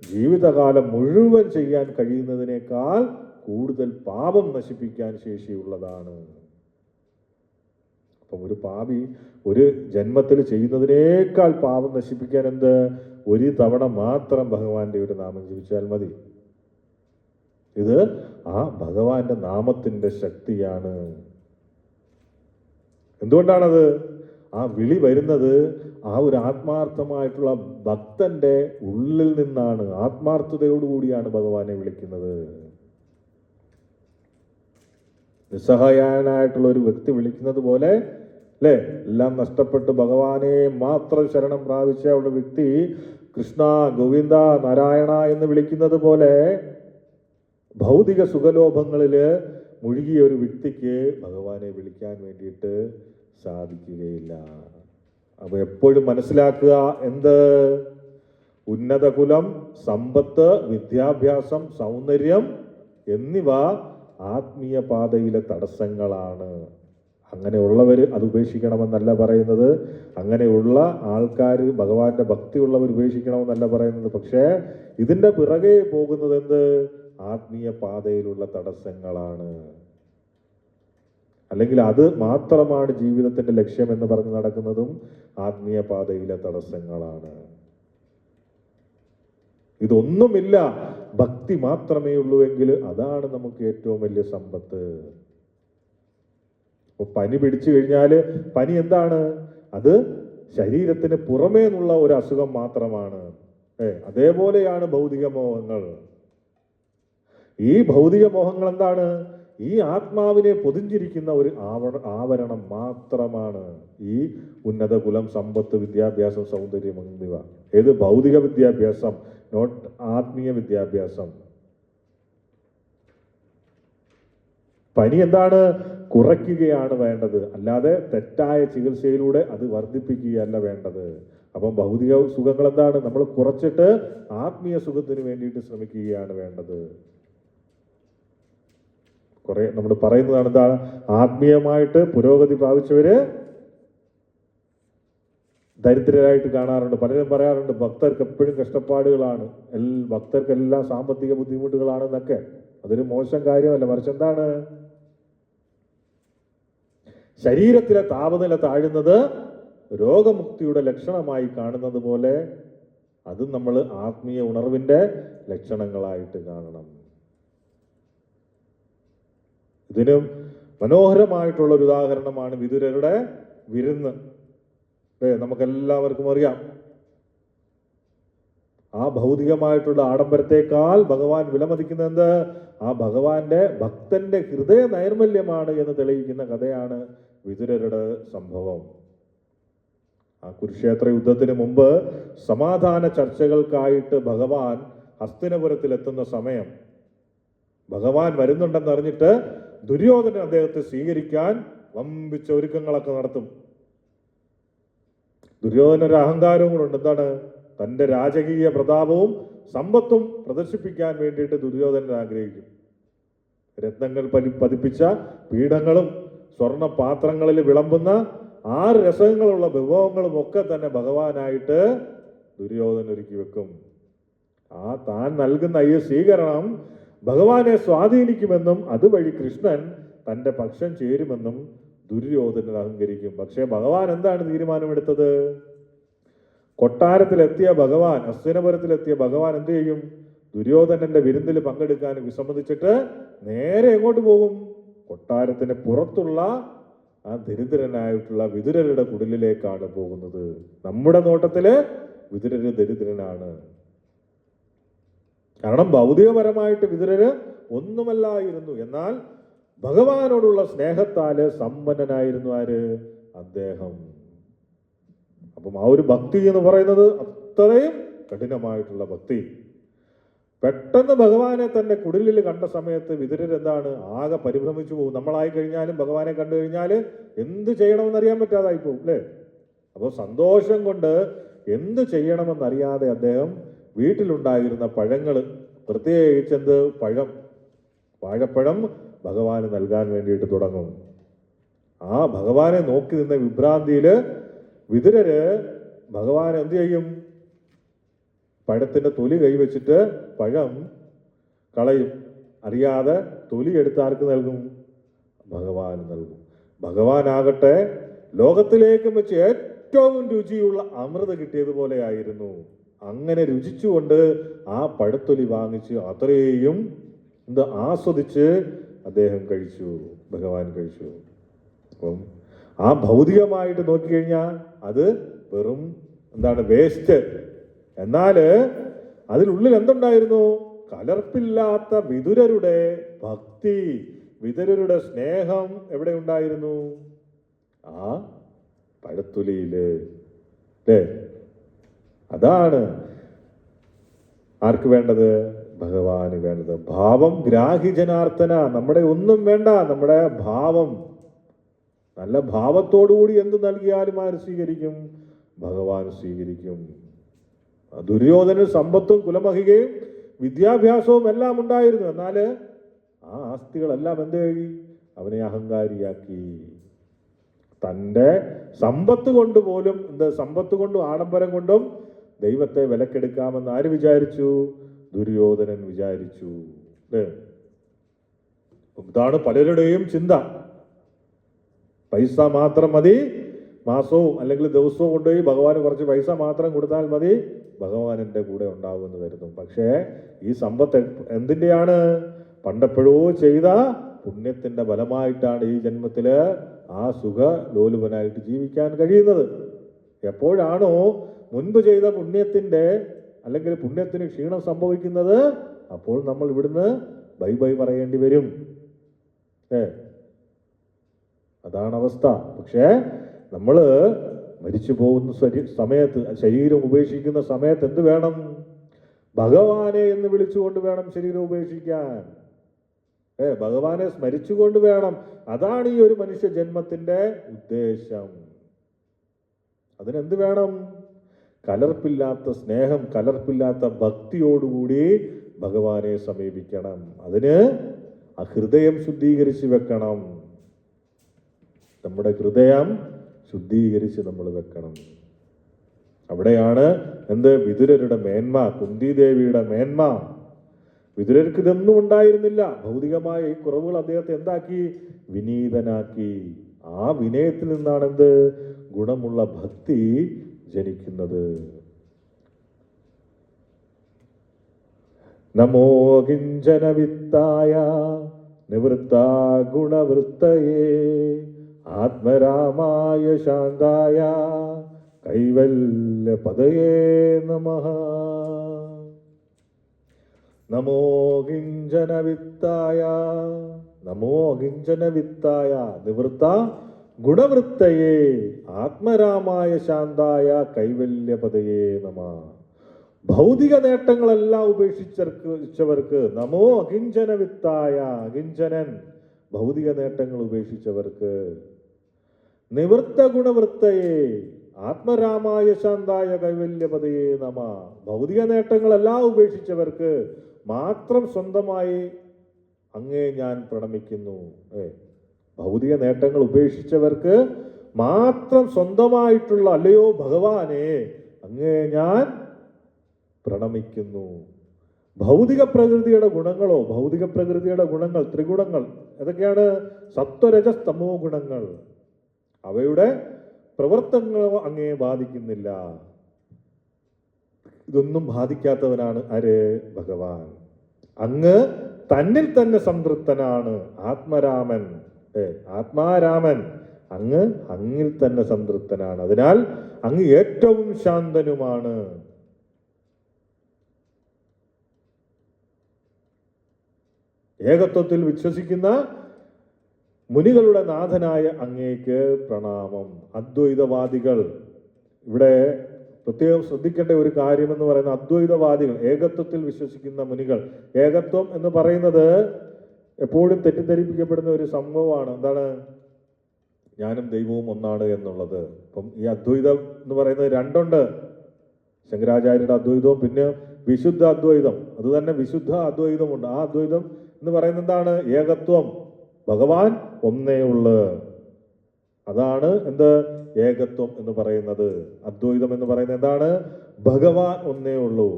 ജീവിതകാലം മുഴുവൻ ചെയ്യാൻ കഴിയുന്നതിനേക്കാൾ കൂടുതൽ പാപം നശിപ്പിക്കാൻ ശേഷിയുള്ളതാണ്. അപ്പം ഒരു പാപി ഒരു ജന്മത്തിൽ ചെയ്യുന്നതിനേക്കാൾ പാപം നശിപ്പിക്കാൻ ഒരു തവണ മാത്രം ഭഗവാന്റെ ഒരു നാമം ജപിച്ചാൽ മതി. ഇത് ആ ഭഗവാന്റെ നാമത്തിന്റെ ശക്തിയാണ്. എന്തുകൊണ്ടാണത്? ആ വിളി വരുന്നത് ആ ഒരു ആത്മാർത്ഥമായിട്ടുള്ള ഭക്തന്റെ ഉള്ളിൽ നിന്നാണ്. ആത്മാർത്ഥതയോടുകൂടിയാണ് ഭഗവാനെ വിളിക്കുന്നത്. നിസ്സഹായനായിട്ടുള്ള ഒരു വ്യക്തി വിളിക്കുന്നത് പോലെ, അല്ലേ, എല്ലാം നഷ്ടപ്പെട്ട് ഭഗവാനെ മാത്രം ശരണം പ്രാപിച്ച ഒരു വ്യക്തി കൃഷ്ണ, ഗോവിന്ദ, നാരായണ എന്ന് വിളിക്കുന്നത് പോലെ ഭൗതിക സുഖലോഭങ്ങളില് മുഴുകിയ ഒരു വ്യക്തിക്ക് ഭഗവാനെ വിളിക്കാൻ വേണ്ടിയിട്ട് സാധിക്കുകയില്ല. അപ്പൊ എപ്പോഴും മനസ്സിലാക്കുക, ഉന്നത കുലം, സമ്പത്ത്, വിദ്യാഭ്യാസം, സൗന്ദര്യം എന്നിവ ആത്മീയ പാതയിലെ തടസ്സങ്ങളാണ്. അങ്ങനെയുള്ളവർ അത് ഉപേക്ഷിക്കണമെന്നല്ല പറയുന്നത്. അങ്ങനെയുള്ള ആൾക്കാർ, ഭഗവാന്റെ ഭക്തിയുള്ളവർ ഉപേക്ഷിക്കണമെന്നല്ല പറയുന്നത്. പക്ഷേ ഇതിന്റെ പിറകെ പോകുന്നത് ആത്മീയ പാതയിലുള്ള തടസ്സങ്ങളാണ്. അല്ലെങ്കിൽ അത് മാത്രമാണ് ജീവിതത്തിന്റെ ലക്ഷ്യം എന്ന് പറഞ്ഞ് നടക്കുന്നതും ആത്മീയ പാതയിലെ തടസ്സങ്ങളാണ്. ഇതൊന്നുമില്ല, ഭക്തി മാത്രമേ ഉള്ളൂ എങ്കിൽ അതാണ് നമുക്ക് ഏറ്റവും വലിയ സമ്പത്ത്. അപ്പോൾ പനി പിടിച്ചു കഴിഞ്ഞാൽ പനി എന്താണ്? അത് ശരീരത്തിന് പുറമേ നിന്നുള്ള ഒരു അസുഖം മാത്രമാണ്. അതേപോലെയാണ് ഭൗതിക മോഹങ്ങൾ. ഈ ഭൗതിക മോഹങ്ങൾ എന്താണ്? ഈ ആത്മാവിനെ പൊതിഞ്ഞിരിക്കുന്ന ഒരു ആവരണം മാത്രമാണ് ഈ ഉന്നത കുലം, സമ്പത്ത്, വിദ്യാഭ്യാസം, സൗന്ദര്യം എന്നിവ. ഏത്? ഭൗതിക വിദ്യാഭ്യാസം, നോട്ട് ആത്മീയ വിദ്യാഭ്യാസം. പനി എന്താണ്? കുറയ്ക്കുകയാണ് വേണ്ടത്, അല്ലാതെ തെറ്റായ ചികിത്സയിലൂടെ അത് വർദ്ധിപ്പിക്കുകയല്ല വേണ്ടത്. അപ്പം ഭൗതിക സുഖങ്ങൾ എന്താണ്? നമ്മൾ കുറച്ചിട്ട് ആത്മീയ സുഖത്തിന് വേണ്ടിയിട്ട് ശ്രമിക്കുകയാണ് വേണ്ടത്. കുറെ നമ്മൾ പറയുന്നതാണ് എന്താണ്? ആത്മീയമായിട്ട് പുരോഗതി പ്രാപിച്ചവര് ദരിദ്രരായിട്ട് കാണാറുണ്ട്. പലരും പറയാറുണ്ട് ഭക്തർക്ക് എപ്പോഴും കഷ്ടപ്പാടുകളാണ്, ഭക്തർക്കെല്ലാം സാമ്പത്തിക ബുദ്ധിമുട്ടുകളാണെന്നൊക്കെ. അതൊരു മോശം കാര്യമല്ല. മറിച്ച് എന്താണ്? ശരീരത്തിലെ താപനില താഴുന്നത് രോഗമുക്തിയുടെ ലക്ഷണമായി കാണുന്നത് പോലെ അതും നമ്മൾ ആത്മീയ ഉണർവിന്റെ ലക്ഷണങ്ങളായിട്ട് കാണണം. ഇതിനും മനോഹരമായിട്ടുള്ള ഒരു ഉദാഹരണമാണ് വിതുരരുടെ വിരുന്ന്. നമുക്കെല്ലാവർക്കും അറിയാം, ആ ഭൗതികമായിട്ടുള്ള ആഡംബരത്തെക്കാൾ ഭഗവാൻ വിലമതിക്കുന്നത് എന്ത്? ആ ഭഗവാന്റെ ഭക്തന്റെ ഹൃദയ നൈർമല്യമാണ് എന്ന് തെളിയിക്കുന്ന കഥയാണ് വിതുരരുടെ സംഭവം. ആ കുരുക്ഷേത്ര യുദ്ധത്തിന് മുമ്പ് സമാധാന ചർച്ചകൾക്കായിട്ട് ഭഗവാൻ ഹസ്തിനപുരത്തിൽ എത്തുന്ന സമയം, ഭഗവാൻ വരുന്നുണ്ടെന്ന് അറിഞ്ഞിട്ട് ദുര്യോധനൻ അദ്ദേഹത്തെ സ്വീകരിക്കാൻ വമ്പിച്ച ഒരുക്കങ്ങളൊക്കെ നടത്തും. ദുര്യോധനൊരു അഹങ്കാരവും കൂടെ. എന്താണ്? തന്റെ രാജകീയ പ്രതാപവും സമ്പത്തും പ്രദർശിപ്പിക്കാൻ വേണ്ടിയിട്ട് ദുര്യോധനൻ ആഗ്രഹിക്കും. രത്നങ്ങൾ പതിപ്പിച്ച പീഠങ്ങളും സ്വർണ്ണ പാത്രങ്ങളിൽ വിളമ്പുന്ന 6 രസങ്ങളുള്ള വിഭവങ്ങളും ഒക്കെ തന്നെ ഭഗവാനായിട്ട് ദുര്യോധനൻ ഒരുക്കി വെക്കും. താൻ നൽകുന്ന ഈ സ്വീകരണം ഭഗവാനെ സ്വാധീനിക്കുമെന്നും അതുവഴി കൃഷ്ണൻ തന്റെ പക്ഷം ചേരുമെന്നും ദുര്യോധനൻ അഹങ്കരിക്കും. പക്ഷേ ഭഗവാൻ എന്താണ് തീരുമാനമെടുത്തത്? കൊട്ടാരത്തിലെത്തിയ ഭഗവാൻ, ഹസ്തിനപുരത്തിലെത്തിയ ഭഗവാൻ എന്ത് ചെയ്യും? ദുര്യോധനന്റെ വിരുന്നിൽ പങ്കെടുക്കാൻ വിസമ്മതിച്ചിട്ട് നേരെ എങ്ങോട്ട് പോകും? കൊട്ടാരത്തിന് പുറത്തുള്ള ആ ദരിദ്രനായിട്ടുള്ള വിതുരരുടെ കുടിലിലേക്കാണ് പോകുന്നത്. നമ്മുടെ നോട്ടത്തില് വിതുരര് ദരിദ്രനാണ്. കാരണം ഭൗതികപരമായിട്ട് വിതുരര് ഒന്നുമല്ലായിരുന്നു. എന്നാൽ ഭഗവാനോടുള്ള സ്നേഹത്താല് സമ്പന്നനായിരുന്നു ആര്? അദ്ദേഹം. അപ്പം ആ ഒരു ഭക്തി എന്ന് പറയുന്നത് അത്രയും കഠിനമായിട്ടുള്ള ഭക്തി. പെട്ടെന്ന് ഭഗവാനെ തന്റെ കുടിലിൽ കണ്ട സമയത്ത് വിതുരരെന്താണ്? ആകെ പരിഭ്രമിച്ചു പോകും. നമ്മളായി കഴിഞ്ഞാലും ഭഗവാനെ കണ്ടു കഴിഞ്ഞാൽ എന്ത് ചെയ്യണമെന്നറിയാൻ പറ്റാതായി പോകും, അല്ലേ? അപ്പോൾ സന്തോഷം കൊണ്ട് എന്ത് ചെയ്യണമെന്നറിയാതെ അദ്ദേഹം വീട്ടിലുണ്ടായിരുന്ന പഴങ്ങൾ, പ്രത്യേകിച്ച് എന്ത് പഴം, വാഴപ്പഴം ഭഗവാന് നൽകാൻ വേണ്ടിയിട്ട് തുടങ്ങും. ആ ഭഗവാനെ നോക്കി നിന്ന വിഭ്രാന്തിയില് വിതുരര് ഭഗവാൻ എന്ത് ചെയ്യും? പഴത്തിന്റെ തൊലി കൈവച്ചിട്ട് പഴം കളയും. അറിയാതെ തൊലി എടുത്ത് ആർക്ക് നൽകും? ഭഗവാന് നൽകും. ഭഗവാനാകട്ടെ ലോകത്തിലേക്കും വെച്ച് ഏറ്റവും രുചിയുള്ള അമൃത കിട്ടിയതുപോലെ ആയിരുന്നു. അങ്ങനെ രുചിച്ചുകൊണ്ട് ആ പഴത്തൊലി വാങ്ങിച്ച് അത്രയും ആസ്വദിച്ച് അദ്ദേഹം കഴിച്ചു, ഭഗവാൻ കഴിച്ചു. അപ്പം ആ ഭൗതികമായിട്ട് നോക്കിക്കഴിഞ്ഞാൽ അത് വെറും വേസ്റ്റ്. എന്നാല് അതിനുള്ളിൽ എന്തുണ്ടായിരുന്നു? കലർപ്പില്ലാത്ത വിതുരരുടെ ഭക്തി, വിതുരരുടെ സ്നേഹം എവിടെ ഉണ്ടായിരുന്നു? ആ പഴത്തൊലിയില്, അല്ലേ? അതാണ് ആർക്ക് വേണ്ടത്? ഭഗവാന് വേണ്ടത്. ഭാവം ഗ്രാഹി ജനാർദ്ദന. നമ്മുടെ ഒന്നും വേണ്ട, നമ്മുടെ ഭാവം. നല്ല ഭാവത്തോടുകൂടി എന്ത് നൽകിയാലും ആര് സ്വീകരിക്കും? ഭഗവാൻ സ്വീകരിക്കും. ദുര്യോധന സമ്പത്തും കുലമഹികയും വിദ്യാഭ്യാസവും എല്ലാം ഉണ്ടായിരുന്നു. എന്നാല് ആ ആസ്തികളെല്ലാം എന്ത് ചെയ്യും? അവനെ അഹങ്കാരിയാക്കി. തൻ്റെ സമ്പത്ത് കൊണ്ട് പോലും സമ്പത്ത് കൊണ്ടും ആഡംബരം കൊണ്ടും ദൈവത്തെ വിലക്കെടുക്കാമെന്ന് ആര് വിചാരിച്ചു? ദുര്യോധനൻ വിചാരിച്ചു. ഇതാണ് പലരുടെയും ചിന്ത. പൈസ മാത്രം മതി, മാസവും അല്ലെങ്കിൽ ദിവസവും കൊണ്ടുപോയി ഭഗവാന് കുറച്ച് പൈസ മാത്രം കൊടുത്താൽ മതി, ഭഗവാൻ എൻ്റെ കൂടെ ഉണ്ടാകുമെന്ന് കരുതും. പക്ഷേ ഈ സമ്പത്ത് എന്തിൻ്റെയാണ്? പണ്ടെപ്പോഴോ ചെയ്ത പുണ്യത്തിന്റെ ബലമായിട്ടാണ് ഈ ജന്മത്തില് ആ സുഖ ലോലുപനായിട്ട് ജീവിക്കാൻ കഴിയുന്നത്. എപ്പോഴാണോ മുൻപ് ചെയ്ത പുണ്യത്തിന്റെ അല്ലെങ്കിൽ പുണ്യത്തിന് ക്ഷീണം സംഭവിക്കുന്നത്, അപ്പോൾ നമ്മൾ ഇവിടുന്ന് ബൈ ബൈ പറയേണ്ടി വരും. അതാണ് അവസ്ഥ. പക്ഷേ നമ്മള് മരിച്ചു പോകുന്ന സമയത്ത്, ശരീരം ഉപേക്ഷിക്കുന്ന സമയത്ത് എന്ത് വേണം? ഭഗവാനെ എന്ന് വിളിച്ചുകൊണ്ട് വേണം ശരീരം ഉപേക്ഷിക്കാൻ. ഭഗവാനെ സ്മരിച്ചുകൊണ്ട് വേണം. അതാണ് ഈ ഒരു മനുഷ്യ ജന്മത്തിന്റെ ഉദ്ദേശം. അതിനെന്ത് വേണം? കലർപ്പില്ലാത്ത സ്നേഹം, കലർപ്പില്ലാത്ത ഭക്തിയോടുകൂടി ഭഗവാനെ സമീപിക്കണം. അതിന് ആ ഹൃദയം ശുദ്ധീകരിച്ച് വെക്കണം. നമ്മുടെ ഹൃദയം ശുദ്ധീകരിച്ച് നമ്മൾ വെക്കണം. അവിടെയാണ് വിതുരരുടെ മേന്മ, കുന്തിദേവിയുടെ മേന്മ. വിതുരർക്ക് ഇതൊന്നും ഉണ്ടായിരുന്നില്ല. ഭൗതികമായ ഈ കുറവുകൾ അദ്ദേഹത്തെ എന്താക്കി? വിനീതനാക്കി. ആ വിനയത്തിൽ നിന്നാണ് ഗുണമുള്ള ഭക്തി ജനിക്കുന്നത്. നമോ കിഞ്ചന വിത്തായ നിവൃത്ത ഗുണവൃത്തയേ ആത്മരാമായ ശാന്തായ കൈവല്യ പദയേ നമഃ. നമോ കിഞ്ചന വിത്തായ, നമോ കിഞ്ചന വിത്തായ നിവൃത്ത ഗുണവൃത്തയേ ആത്മരാമായ ശാന്തായ കൈവല്യ പദയേ നമഃ. ഭൗതിക നേട്ടങ്ങളെല്ലാം ഉപേക്ഷിച്ചവർക്ക് നമോ അകിഞ്ചന വിത്തായ, അകിഞ്ചനൻ ഭൗതിക നേട്ടങ്ങൾ ഉപേക്ഷിച്ചവർക്ക്, നിവൃത്ത ഗുണവൃത്തയെ ആത്മരാമായ ശാന്തായ കൈവല്യപദയേ നമ. ഭൗതിക നേട്ടങ്ങളെല്ലാം ഉപേക്ഷിച്ചവർക്ക് മാത്രം സ്വന്തമായി അങ്ങേ ഞാൻ പ്രണമിക്കുന്നു. ഭൗതിക നേട്ടങ്ങൾ ഉപേക്ഷിച്ചവർക്ക് മാത്രം സ്വന്തമായിട്ടുള്ള അല്ലയോ ഭഗവാനെ അങ്ങേ ഞാൻ പ്രണമിക്കുന്നു. ഭൗതിക പ്രകൃതിയുടെ ഗുണങ്ങളോ, ഭൗതിക പ്രകൃതിയുടെ ഗുണങ്ങൾ ത്രിഗുണങ്ങൾ ഏതൊക്കെയാണ്? സത്വരജസ് തമോ ഗുണങ്ങൾ. അവയുടെ പ്രവർത്തനങ്ങളോ അങ്ങേ ബാധിക്കുന്നില്ല. ഇതൊന്നും ബാധിക്കാത്തവനാണ് ആര്? ഭഗവാൻ. അങ്ങ് തന്നിൽ തന്നെ സംതൃപ്തനാണ്. ആത്മരാമൻ, ആത്മാരാമൻ അങ്ങ് അങ്ങിൽ തന്നെ സംതൃപ്തനാണ്. അതിനാൽ അങ്ങ് ഏറ്റവും ശാന്തനുമാണ്. ഏകത്വത്തിൽ വിശ്വസിക്കുന്ന മുനികളുടെ നാഥനായ അങ്ങേക്ക് പ്രണാമം. അദ്വൈതവാദികൾ, ഇവിടെ പ്രത്യേകം ശ്രദ്ധിക്കേണ്ട ഒരു കാര്യമെന്ന് പറയുന്ന അദ്വൈതവാദികൾ, ഏകത്വത്തിൽ വിശ്വസിക്കുന്ന മുനികൾ. ഏകത്വം എന്ന് പറയുന്നത് എപ്പോഴും തെറ്റിദ്ധരിപ്പിക്കപ്പെടുന്ന ഒരു സംഭവമാണ്. എന്താണ്? ഞാനും ദൈവവും ഒന്നാണ് എന്നുള്ളത്. അപ്പം ഈ അദ്വൈതം എന്ന് പറയുന്നത് രണ്ടുണ്ട്. ശങ്കരാചാര്യരുടെ അദ്വൈതവും പിന്നെ വിശുദ്ധ അദ്വൈതം. അത് തന്നെ വിശുദ്ധ അദ്വൈതമുണ്ട്. ആ അദ്വൈതം എന്ന് പറയുന്നത് എന്താണ്? ഏകത്വം. ഭഗവാൻ ഒന്നേ ഉള്ളു. അതാണ് ഏകത്വം എന്ന് പറയുന്നത്. അദ്വൈതം എന്ന് പറയുന്നത് എന്താണ്? ഭഗവാൻ ഒന്നേ ഉള്ളൂ,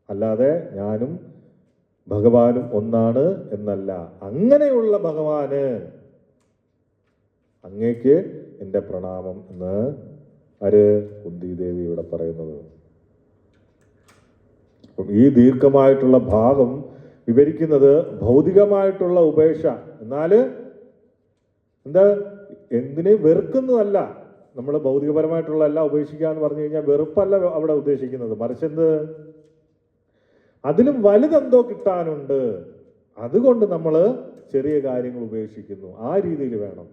അല്ലാതെ ഞാനും ഭഗവാനും ഒന്നാണ് എന്നല്ല. അങ്ങനെയുള്ള ഭഗവാന് അങ്ങേക്ക് എൻ്റെ പ്രണാമം എന്ന് ആര്? കുന്തിദേവി ഇവിടെ പറയുന്നത്. അപ്പം ഈ ദീർഘമായിട്ടുള്ള ഭാഗം വിവരിക്കുന്നത് ഭൗതികമായിട്ടുള്ള ഉപേക്ഷ. എന്നാല് എന്തിനെ വെറുക്കുന്നതല്ല. നമ്മൾ ഭൗതികപരമായിട്ടുള്ള എല്ലാം ഉപേക്ഷിക്കുക എന്ന് പറഞ്ഞു കഴിഞ്ഞാൽ വെറുപ്പല്ല അവിടെ ഉദ്ദേശിക്കുന്നത്. മറിച്ച് അതിലും വലുതെന്തോ കിട്ടാനുണ്ട്, അതുകൊണ്ട് നമ്മൾ ചെറിയ കാര്യങ്ങൾ ഉപേക്ഷിക്കുന്നു. ആ രീതിയിൽ വേണം.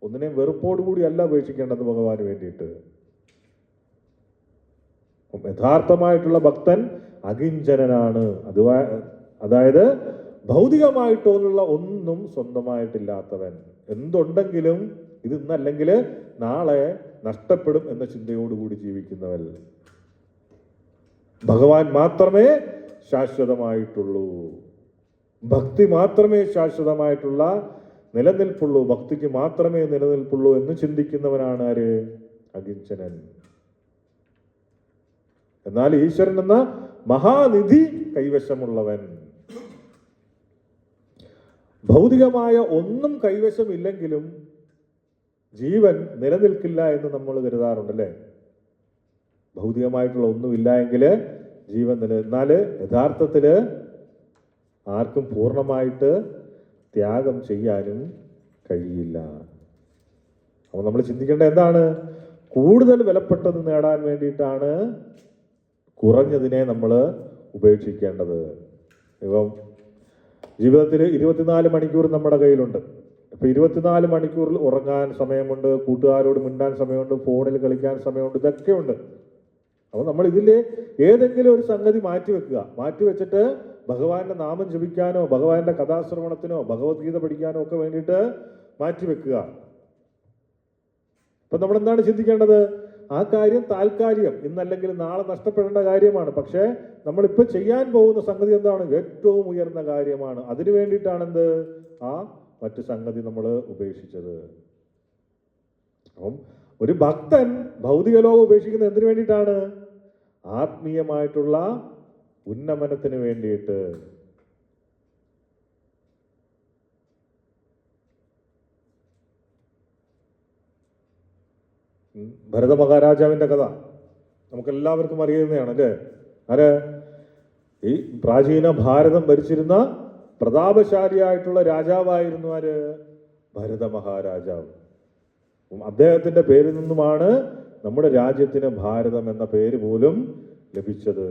ഒന്നിനെയും വെറുപ്പോടുകൂടി അല്ല ഉപേക്ഷിക്കേണ്ടത് ഭഗവാന് വേണ്ടിയിട്ട്. യഥാർത്ഥമായിട്ടുള്ള ഭക്തൻ അകിഞ്ചനാണ്. അതായത് ഭൗതികമായിട്ടുള്ള ഒന്നും സ്വന്തമായിട്ടില്ലാത്തവൻ. എന്തുണ്ടെങ്കിലും ഇത് ഇന്നല്ലെങ്കിൽ നാളെ നഷ്ടപ്പെടും എന്ന ചിന്തയോടുകൂടി ജീവിക്കുന്നവൻ. ഭഗവാൻ മാത്രമേ ശാശ്വതമായിട്ടുള്ളൂ. ഭക്തി മാത്രമേ ശാശ്വതമായിട്ടുള്ള നിലനിൽപ്പുള്ളൂ. ഭക്തിക്ക് മാത്രമേ നിലനിൽപ്പുള്ളൂ എന്ന് ചിന്തിക്കുന്നവനാണ് ആര്? അകിഞ്ചനൻ. എന്നാൽ ഈശ്വരൻ എന്ന മഹാനിധി കൈവശമുള്ളവൻ. ഭൗതികമായ ഒന്നും കൈവശമില്ലെങ്കിലും ജീവൻ നിലനിൽക്കില്ല എന്ന് നമ്മൾ കരുതാറുണ്ടല്ലേ. ഭൗതികമായിട്ടുള്ള ഒന്നുമില്ല എങ്കിൽ ജീവൻ എന്നാല് യഥാർത്ഥത്തില് ആർക്കും പൂർണ്ണമായിട്ട് ത്യാഗം ചെയ്യാനും കഴിയില്ല. അപ്പോൾ നമ്മൾ ചിന്തിക്കേണ്ടത് എന്താണ്? കൂടുതൽ വിലപ്പെട്ടത് നേടാൻ വേണ്ടിയിട്ടാണ് കുറഞ്ഞതിനെ നമ്മൾ ഉപേക്ഷിക്കേണ്ടത്. ഇപ്പം ജീവിതത്തിൽ 24 മണിക്കൂർ നമ്മുടെ കയ്യിലുണ്ട്. ഇപ്പം 24 മണിക്കൂറിൽ ഉറങ്ങാൻ സമയമുണ്ട്, കൂട്ടുകാരോട് മിണ്ടാൻ സമയമുണ്ട്, ഫോണിൽ കളിക്കാൻ സമയമുണ്ട്, ഇതൊക്കെ ഉണ്ട്. അപ്പോൾ നമ്മൾ ഇതിൽ ഏതെങ്കിലും ഒരു സംഗതി മാറ്റിവെച്ചിട്ട് ഭഗവാന്റെ നാമം ജപിക്കാനോ ഭഗവാന്റെ കഥാശ്രവണത്തിനോ ഭഗവത്ഗീത പഠിക്കാനോ ഒക്കെ വേണ്ടിയിട്ട് മാറ്റിവെക്കുക. അപ്പൊ നമ്മൾ എന്താണ് ചിന്തിക്കേണ്ടത്? ആ കാര്യം താൽക്കാലികം, ഇന്നല്ലെങ്കിൽ നാളെ നഷ്ടപ്പെടേണ്ട കാര്യമാണ്. പക്ഷേ നമ്മളിപ്പോ ചെയ്യാൻ പോകുന്ന സംഗതി എന്താണ്? ഏറ്റവും ഉയർന്ന കാര്യമാണ്. അതിനു വേണ്ടിയിട്ടാണെന്ത് ആ മറ്റു സംഗതി നമ്മൾ ഉപേക്ഷിച്ചത്. അപ്പം ഒരു ഭക്തൻ ഭൗതിക ലോകം ഉപേക്ഷിക്കുന്നത് എന്തിനു വേണ്ടിയിട്ടാണ്? ആത്മീയമായിട്ടുള്ള ഉന്നമനത്തിന് വേണ്ടിയിട്ട്. ഭരത മഹാരാജാവിന്റെ കഥ നമുക്കെല്ലാവർക്കും അറിയുന്നതാണ് അല്ലേ? ആര്? ഈ പ്രാചീന ഭാരതം ഭരിച്ചിരുന്ന പ്രതാപശാലിയായിട്ടുള്ള രാജാവായിരുന്നു ആര്? ഭരത മഹാരാജാവ്. അദ്ദേഹത്തിന്റെ പേരിൽ നിന്നുമാണ് നമ്മുടെ രാജ്യത്തിന് ഭാരതം എന്ന പേര് പോലും ലഭിച്ചത്.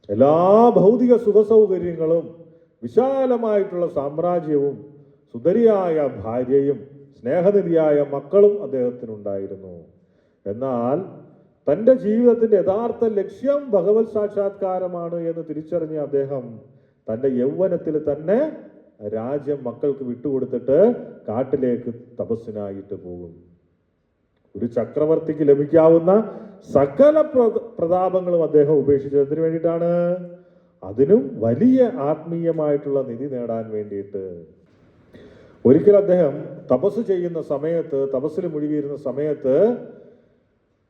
എല്ലാ ഭൗതിക സുഖസൗകര്യങ്ങളും വിശാലമായിട്ടുള്ള സാമ്രാജ്യവും സുന്ദരിയായ ഭാര്യയും സ്നേഹനിധിയായ മക്കളും അദ്ദേഹത്തിനുണ്ടായിരുന്നു. എന്നാൽ തൻ്റെ ജീവിതത്തിന്റെ യഥാർത്ഥ ലക്ഷ്യം ഭഗവത് സാക്ഷാത്കാരമാണ് എന്ന് തിരിച്ചറിഞ്ഞ അദ്ദേഹം തൻ്റെ യൗവനത്തിൽ തന്നെ രാജ്യം മക്കൾക്ക് വിട്ടുകൊടുത്തിട്ട് കാട്ടിലേക്ക് തപസ്സിനായിട്ട് പോകും. ഒരു ചക്രവർത്തിക്ക് ലഭിക്കാവുന്ന സകല പ്രതാപങ്ങളും അദ്ദേഹം ഉപേക്ഷിച്ചത് എന്തിനു വേണ്ടിയിട്ടാണ്? അതിനും വലിയ ആത്മീയമായിട്ടുള്ള നിധി നേടാൻ വേണ്ടിയിട്ട്. ഒരിക്കൽ അദ്ദേഹം തപസ് ചെയ്യുന്ന സമയത്ത്, തപസ്സിൽ മുഴുകിയിരുന്ന സമയത്ത്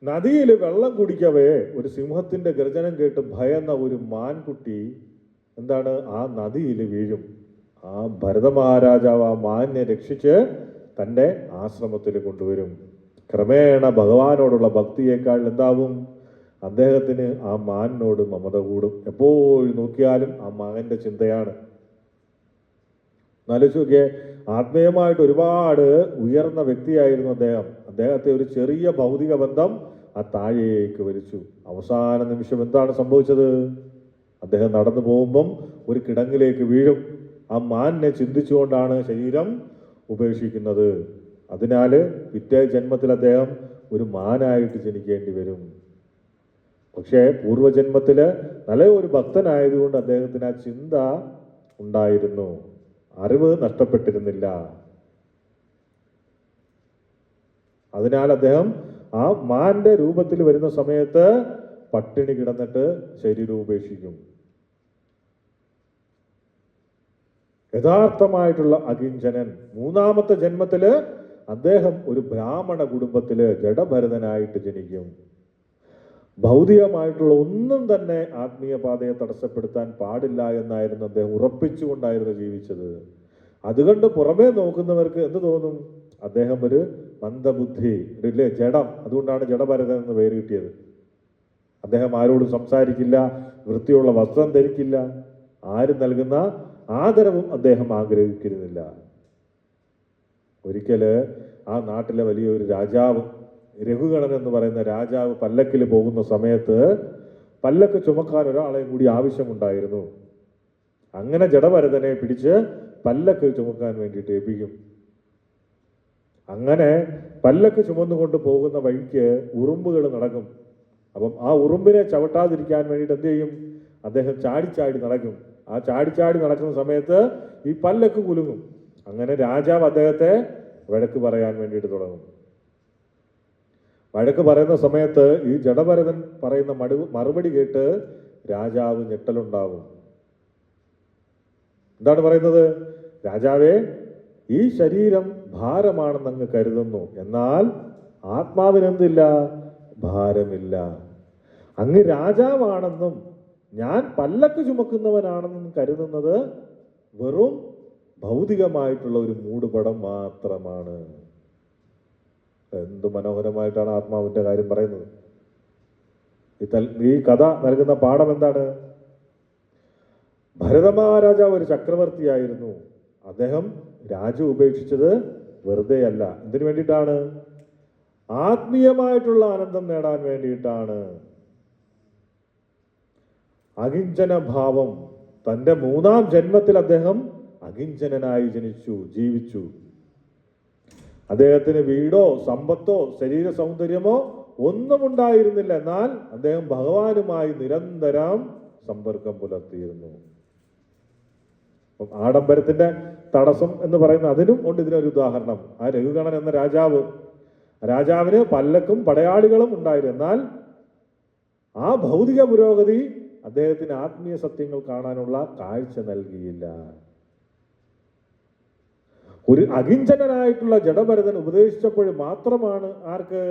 നദിയിൽ വെള്ളം കുടിക്കവേ ഒരു സിംഹത്തിന്റെ ഗർജനം കേട്ട് ഭയന്ന ഒരു മാൻകുട്ടി എന്താണ് ആ നദിയിൽ വീഴും. ആ ഭരത മഹാരാജാവ് ആ മാനിനെ രക്ഷിച്ച് തൻ്റെ ആശ്രമത്തിൽ കൊണ്ടുവരും. ക്രമേണ ഭഗവാനോടുള്ള ഭക്തിയേക്കാൾ എന്താവും? അദ്ദേഹത്തിന് ആ മാനിനോട് മമത കൂടും. എപ്പോഴും നോക്കിയാലും ആ മകന്റെ ചിന്തയാണ്. ആലോചിച്ച് നോക്കിയേ, ആത്മീയമായിട്ട് ഒരുപാട് ഉയർന്ന വ്യക്തിയായിരുന്നു അദ്ദേഹം. അദ്ദേഹത്തെ ഒരു ചെറിയ ഭൗതിക ബന്ധം ആ താഴേക്ക് വലിച്ചു. അവസാന നിമിഷം എന്താണ് സംഭവിച്ചത്? അദ്ദേഹം നടന്നു പോകുമ്പം ഒരു കിടങ്ങിലേക്ക് വീഴും. ആ മാനിനെ ചിന്തിച്ചുകൊണ്ടാണ് ശരീരം ഉപേക്ഷിക്കുന്നത്. അതിനാൽ പിറ്റേ ജന്മത്തിൽ അദ്ദേഹം ഒരു മാനായിട്ട് ജനിക്കേണ്ടി വരും. പക്ഷേ പൂർവജന്മത്തിൽ നല്ല ഒരു ഭക്തനായതുകൊണ്ട് അദ്ദേഹത്തിന് ആ ചിന്ത ഉണ്ടായിരുന്നു, അറിവ് നഷ്ടപ്പെട്ടിരുന്നില്ല. അതിനാൽ അദ്ദേഹം ആ മാന്റെ രൂപത്തിൽ വരുന്ന സമയത്ത് പട്ടിണി കിടന്നിട്ട് ശരീരം ഉപേക്ഷിക്കും. യഥാർത്ഥമായിട്ടുള്ള അകിഞ്ചനൻ മൂന്നാമത്തെ ജന്മത്തില് അദ്ദേഹം ഒരു ബ്രാഹ്മണ കുടുംബത്തില് ജഡഭരതനായിട്ട് ജനിക്കും. ഭൗതികമായിട്ടുള്ള ഒന്നും തന്നെ ആത്മീയ പാതയെ തടസ്സപ്പെടുത്താൻ പാടില്ല എന്നായിരുന്നു അദ്ദേഹം ഉറപ്പിച്ചുകൊണ്ടായിരുന്നു ജീവിച്ചത്. അതുകൊണ്ട് പുറമേ നോക്കുന്നവർക്ക് എന്ത് തോന്നും? അദ്ദേഹം ഒരു മന്ദബുദ്ധി, ഇല്ലേ, ജഡം. അതുകൊണ്ടാണ് ജഡഭരതൻ എന്ന് പേര് കിട്ടിയത്. അദ്ദേഹം ആരോടും സംസാരിക്കില്ല, വൃത്തിയുള്ള വസ്ത്രം ധരിക്കില്ല, ആരും നൽകുന്ന ആദരവും അദ്ദേഹം ആഗ്രഹിക്കുന്നില്ല. ഒരിക്കല് ആ നാട്ടിലെ വലിയൊരു രാജാവ്, രഘുഗണൻ എന്ന് പറയുന്ന രാജാവ് പല്ലക്കിൽ പോകുന്ന സമയത്ത് പല്ലക്ക് ചുമക്കാൻ ഒരാളെയും കൂടി ആവശ്യമുണ്ടായിരുന്നു. അങ്ങനെ ജഡഭരതനെ പിടിച്ച് പല്ലക്ക് ചുമക്കാൻ വേണ്ടിയിട്ട് ഏൽപ്പിക്കും. അങ്ങനെ പല്ലക്ക് ചുമന്നുകൊണ്ട് പോകുന്ന വഴിക്ക് ഉറുമ്പുകൾ നടക്കും. അപ്പം ആ ഉറുമ്പിനെ ചവിട്ടാതിരിക്കാൻ വേണ്ടിയിട്ട് എന്ത് ചെയ്യും? അദ്ദേഹം ചാടിച്ചാടി നടക്കും. ആ ചാടിച്ചാടി നടക്കുന്ന സമയത്ത് ഈ പല്ലക്ക് കുലുങ്ങും. അങ്ങനെ രാജാവ് അദ്ദേഹത്തെ വഴക്ക് പറയാൻ വേണ്ടിയിട്ട് തുടങ്ങും. വഴക്ക് പറയുന്ന സമയത്ത് ഈ ജഡഭരതൻ പറയുന്ന മറുപടി കേട്ട് രാജാവ് ഞെട്ടലുണ്ടാവും. എന്താണ് പറയുന്നത്? രാജാവേ, ഈ ശരീരം ഭാരമാണെന്ന് അങ്ങ് കരുതുന്നു, എന്നാൽ ആത്മാവിനെന്തില്ല? ഭാരമില്ല. അങ്ങ് രാജാവാണെന്നും ഞാൻ പല്ലക്ക് ചുമക്കുന്നവനാണെന്നും കരുതുന്നത് വെറും ഭൗതികമായിട്ടുള്ള ഒരു മൂടുപടം മാത്രമാണ്. എന്ത് മനോഹരമായിട്ടാണ് ആത്മാവിന്റെ കാര്യം പറയുന്നത്. ഈ കഥ നൽകുന്ന പാഠം എന്താണ്? ഭരത മഹാരാജാവ് ഒരു ചക്രവർത്തിയായിരുന്നു. അദ്ദേഹം രാജ്യം ഉപേക്ഷിച്ചത് വെറുതെ അല്ല. എന്തിനു വേണ്ടിയിട്ടാണ്? ആത്മീയമായിട്ടുള്ള ആനന്ദം നേടാൻ വേണ്ടിയിട്ടാണ്. അകിഞ്ചന ഭാവം, തൻ്റെ 3-ാം ജന്മത്തിൽ അദ്ദേഹം അകിഞ്ചനായി ജീവിച്ചു. അദ്ദേഹത്തിന് വീടോ സമ്പത്തോ ശരീര സൗന്ദര്യമോ ഒന്നും ഉണ്ടായിരുന്നില്ല. എന്നാൽ അദ്ദേഹം ഭഗവാനുമായി നിരന്തരം സമ്പർക്കം പുലർത്തിയിരുന്നു. ആഡംബരത്തിന്റെ തടസ്സം എന്ന് പറയുന്ന അതിനും ഉണ്ട് ഇതിനൊരു ഉദാഹരണം. ആ രഘുഗണൻ എന്ന രാജാവിന് പല്ലക്കും പടയാളികളും ഉണ്ടായിരുന്നു. എന്നാൽ ആ ഭൗതിക പുരോഗതി അദ്ദേഹത്തിന് ആത്മീയ സത്യങ്ങൾ കാണാനുള്ള കാഴ്ച നൽകിയില്ല. ഒരു അകിഞ്ചനായിട്ടുള്ള ജഡഭരതൻ ഉപദേശിച്ചപ്പോൾ മാത്രമാണ് ആർക്ക്?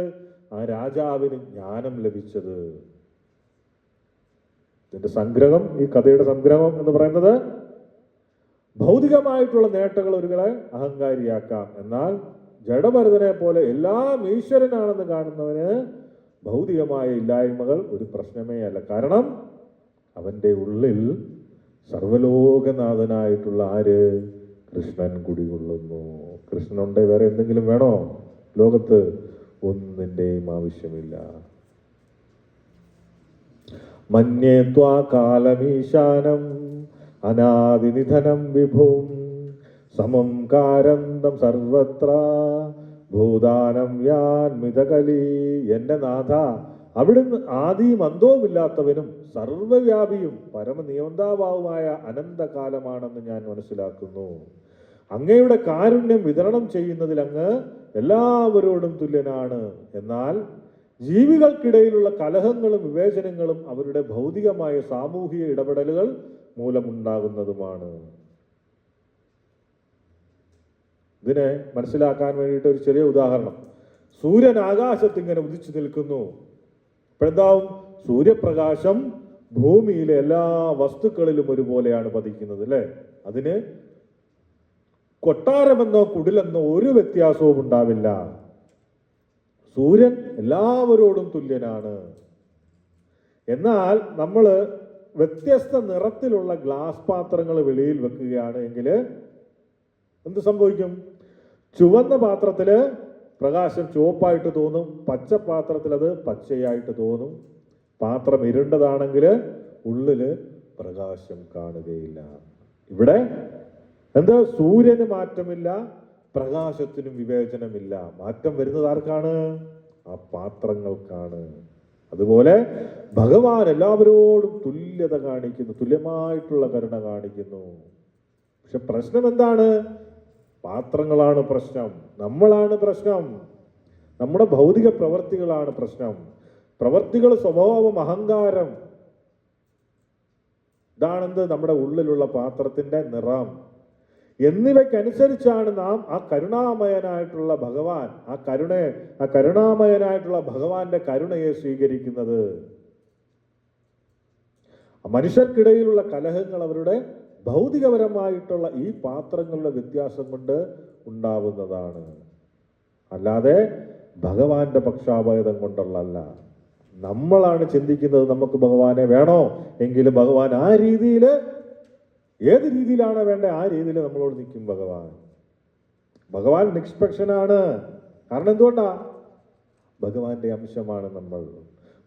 ആ രാജാവിന് ജ്ഞാനം ലഭിച്ചത്. ഇതിന്റെ സംഗ്രഹം, ഈ കഥയുടെ സംഗ്രഹം എന്ന് പറയുന്നത്, ഭൗതികമായിട്ടുള്ള നേട്ടങ്ങൾ ഒരുകളെ അഹങ്കാരിയാക്കാം. എന്നാൽ ജഡഭരതനെ പോലെ എല്ലാം ഈശ്വരനാണെന്ന് കാണുന്നവന് ഭൗതികമായ ഇല്ലായ്മകൾ ഒരു പ്രശ്നമേ അല്ല. കാരണം അവന്റെ ഉള്ളിൽ സർവലോകനാഥനായിട്ടുള്ള ആര്? കൃഷ്ണൻ കുടികൊള്ളുന്നു. കൃഷ്ണനുണ്ടെ വേറെ എന്തെങ്കിലും വേണോ ലോകത്ത്? ഒന്നിൻ്റെയും ആവശ്യമില്ല. മന്യേ ത്വാ കാലമീശാനം അനാദിനിധനം വിഭും സമം കാരന്തം സർവത്ര ഭൂതാനം യാൻമിതകലി. എന്റെ നാഥ, അവിടുന്ന് ആദിയും അന്തവുമില്ലാത്തവനും സർവവ്യാപിയും പരമനിയന്താവുമായ അനന്തകാലമാണെന്ന് ഞാൻ മനസ്സിലാക്കുന്നു. അങ്ങയുടെ കാരുണ്യം വിതരണം ചെയ്യുന്നതിൽ അങ്ങ് എല്ലാവരോടും തുല്യനാണ്. എന്നാൽ ജീവികൾക്കിടയിലുള്ള കലഹങ്ങളും വിവേചനങ്ങളും അവരുടെ ഭൗതികമായ സാമൂഹിക ഇടപെടലുകൾ മൂലമുണ്ടാകുന്നതുമാണ്. ഇതിനെ മനസ്സിലാക്കാൻ വേണ്ടിയിട്ട് ഒരു ചെറിയ ഉദാഹരണം. സൂര്യൻ ആകാശത്ത് ഇങ്ങനെ ഉദിച്ചു നിൽക്കുന്നു. ഇപ്പോഴെന്താവും? സൂര്യപ്രകാശം ഭൂമിയിലെ എല്ലാ വസ്തുക്കളിലും ഒരുപോലെയാണ് പതിക്കുന്നത്, അല്ലെ? അതിന് കൊട്ടാരമെന്നോ കുടിലെന്നോ ഒരു വ്യത്യാസവും ഉണ്ടാവില്ല. സൂര്യൻ എല്ലാവരോടും തുല്യനാണ്. എന്നാൽ നമ്മൾ വ്യത്യസ്ത നിറത്തിലുള്ള ഗ്ലാസ് പാത്രങ്ങൾ വെളിയിൽ വെക്കുകയാണ് എങ്കിൽ എന്ത് സംഭവിക്കും? ചുവന്ന പാത്രത്തില് പ്രകാശം ചുവപ്പായിട്ട് തോന്നും, പച്ച പാത്രത്തിൽ അത് പച്ചയായിട്ട് തോന്നും. പാത്രം ഇരുണ്ടതാണെങ്കിൽ ഉള്ളില് പ്രകാശം കാണുകയില്ല. ഇവിടെ എന്താ? സൂര്യന് മാറ്റമില്ല, പ്രകാശത്തിനും വിവേചനമില്ല. മാറ്റം വരുന്നത് ആർക്കാണ്? ആ പാത്രങ്ങൾക്കാണ്. അതുപോലെ ഭഗവാൻ എല്ലാവരോടും തുല്യത കാണിക്കുന്നു, തുല്യമായിട്ടുള്ള കരുണ കാണിക്കുന്നു. പക്ഷെ പ്രശ്നം എന്താണ്? പാത്രങ്ങളാണ് പ്രശ്നം, നമ്മളാണ് പ്രശ്നം, നമ്മുടെ ഭൗതിക പ്രവർത്തികളാണ് പ്രശ്നം. പ്രവർത്തികൾ, സ്വഭാവം, അഹങ്കാരം, ഇതാണെന്ത്? നമ്മുടെ ഉള്ളിലുള്ള പാത്രത്തിന്റെ നിറം എന്നിവയ്ക്കനുസരിച്ചാണ് നാം ആ കരുണാമയനായിട്ടുള്ള ഭഗവാൻ, ആ കരുണാമയനായിട്ടുള്ള ഭഗവാന്റെ കരുണയെ സ്വീകരിക്കുന്നത്. മനുഷ്യർക്കിടയിലുള്ള കലഹങ്ങൾ അവരുടെ ഭൗതികപരമായിട്ടുള്ള ഈ പാത്രങ്ങളുടെ വ്യത്യാസം കൊണ്ട് ഉണ്ടാവുന്നതാണ്, അല്ലാതെ ഭഗവാന്റെ പക്ഷാഭേദം കൊണ്ടുള്ളതല്ല. നമ്മളാണ് ചിന്തിക്കുന്നത് നമുക്ക് ഭഗവാനെ വേണോ എങ്കിൽ ഭഗവാൻ ആ രീതിയിൽ, ഏത് രീതിയിലാണ് വേണ്ടത് ആ രീതിയിൽ നമ്മളോട് നിൽക്കും ഭഗവാൻ നിഷ്പക്ഷനാണ്. കാരണം എന്തുകൊണ്ടാ? ഭഗവാന്റെ അംശമാണ് നമ്മൾ.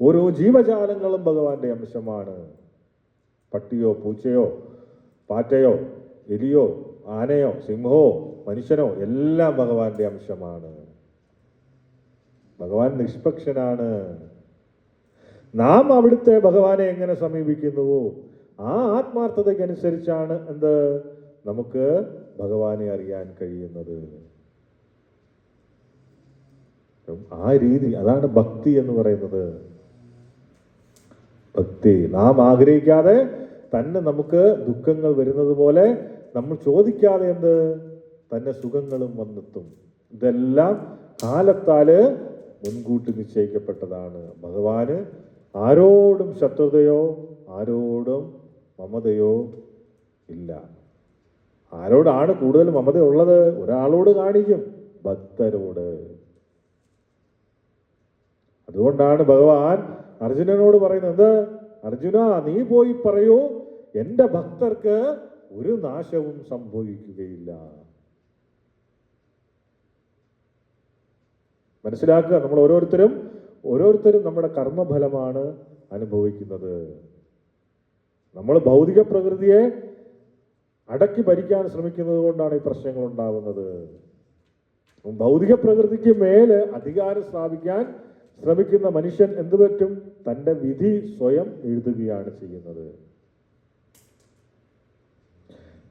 ഓരോ ജീവജാലങ്ങളും ഭഗവാന്റെ അംശമാണ്. പട്ടിയോ പൂച്ചയോ പാറ്റയോ എലിയോ ആനയോ സിംഹമോ മനുഷ്യനോ എല്ലാം ഭഗവാന്റെ അംശമാണ്. ഭഗവാൻ നിഷ്പക്ഷനാണ്. നാം അവിടുത്തെ ഭഗവാനെ എങ്ങനെ സമീപിക്കുന്നുവോ ആ ആത്മാർത്ഥതയ്ക്കനുസരിച്ചാണ് എന്ത് നമുക്ക് ഭഗവാനെ അറിയാൻ കഴിയുന്നത്. ആ രീതി, അതാണ് ഭക്തി എന്ന് പറയുന്നത്. ഭക്തി നാം ആഗ്രഹിക്കാതെ തന്നെ നമുക്ക് ദുഃഖങ്ങൾ വരുന്നത് പോലെ നമ്മൾ ചോദിക്കാതെ എന്ത് തന്നെ സുഖങ്ങളും വന്നെത്തും. ഇതെല്ലാം കാലത്താല് മുൻകൂട്ടി നിശ്ചയിക്കപ്പെട്ടതാണ്. ഭഗവാന് ആരോടും ശത്രുതയോ ആരോടും മമതയോ ഇല്ല. ആരോടാണ് കൂടുതൽ മമത ഉള്ളത്? ഒരാളോട് കാണിക്കും, ഭക്തരോട്. അതുകൊണ്ടാണ് ഭഗവാൻ അർജുനനോട് പറയുന്നത്, അർജുന നീ പോയി പറയൂ, എന്റെ ഭക്തർക്ക് ഒരു നാശവും സംഭവിക്കുകയില്ല. മനസ്സിലാക്കുക, നമ്മൾ ഓരോരുത്തരും നമ്മുടെ കർമ്മഫലമാണ് അനുഭവിക്കുന്നത്. നമ്മൾ ഭൗതിക പ്രകൃതിയെ അടക്കി ഭരിക്കാൻ ശ്രമിക്കുന്നത് കൊണ്ടാണ് ഈ പ്രശ്നങ്ങൾ ഉണ്ടാവുന്നത്. ഭൗതിക പ്രകൃതിക്ക് മേല് അധികാരം സ്ഥാപിക്കാൻ ശ്രമിക്കുന്ന മനുഷ്യൻ എന്തു പറ്റും? തന്റെ വിധി സ്വയം എഴുതുകയാണ് ചെയ്യുന്നത്.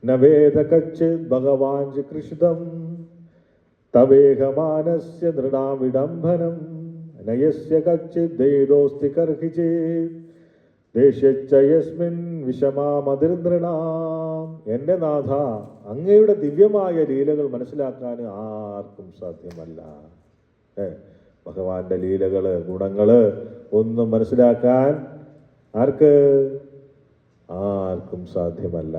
നവേദ കച്ചിത് ഭഗവാൻ കൃഷിതം തവേഹമാനസ്യ നൃണാം വിഡംബനം നയസ്യ കച്ചിത് ദേദോസ്തി കർഹിചേത് ദേശയസ്മിൻ വിഷമാമതിർനൃണാം. എന്റെ നാഥ, അങ്ങയുടെ ദിവ്യമായ ലീലകൾ മനസ്സിലാക്കാൻ ആർക്കും സാധ്യമല്ല. ഭഗവാന്റെ ലീലകള്, ഗുണങ്ങള് ഒന്നും മനസ്സിലാക്കാൻ ആർക്കും സാധ്യമല്ല.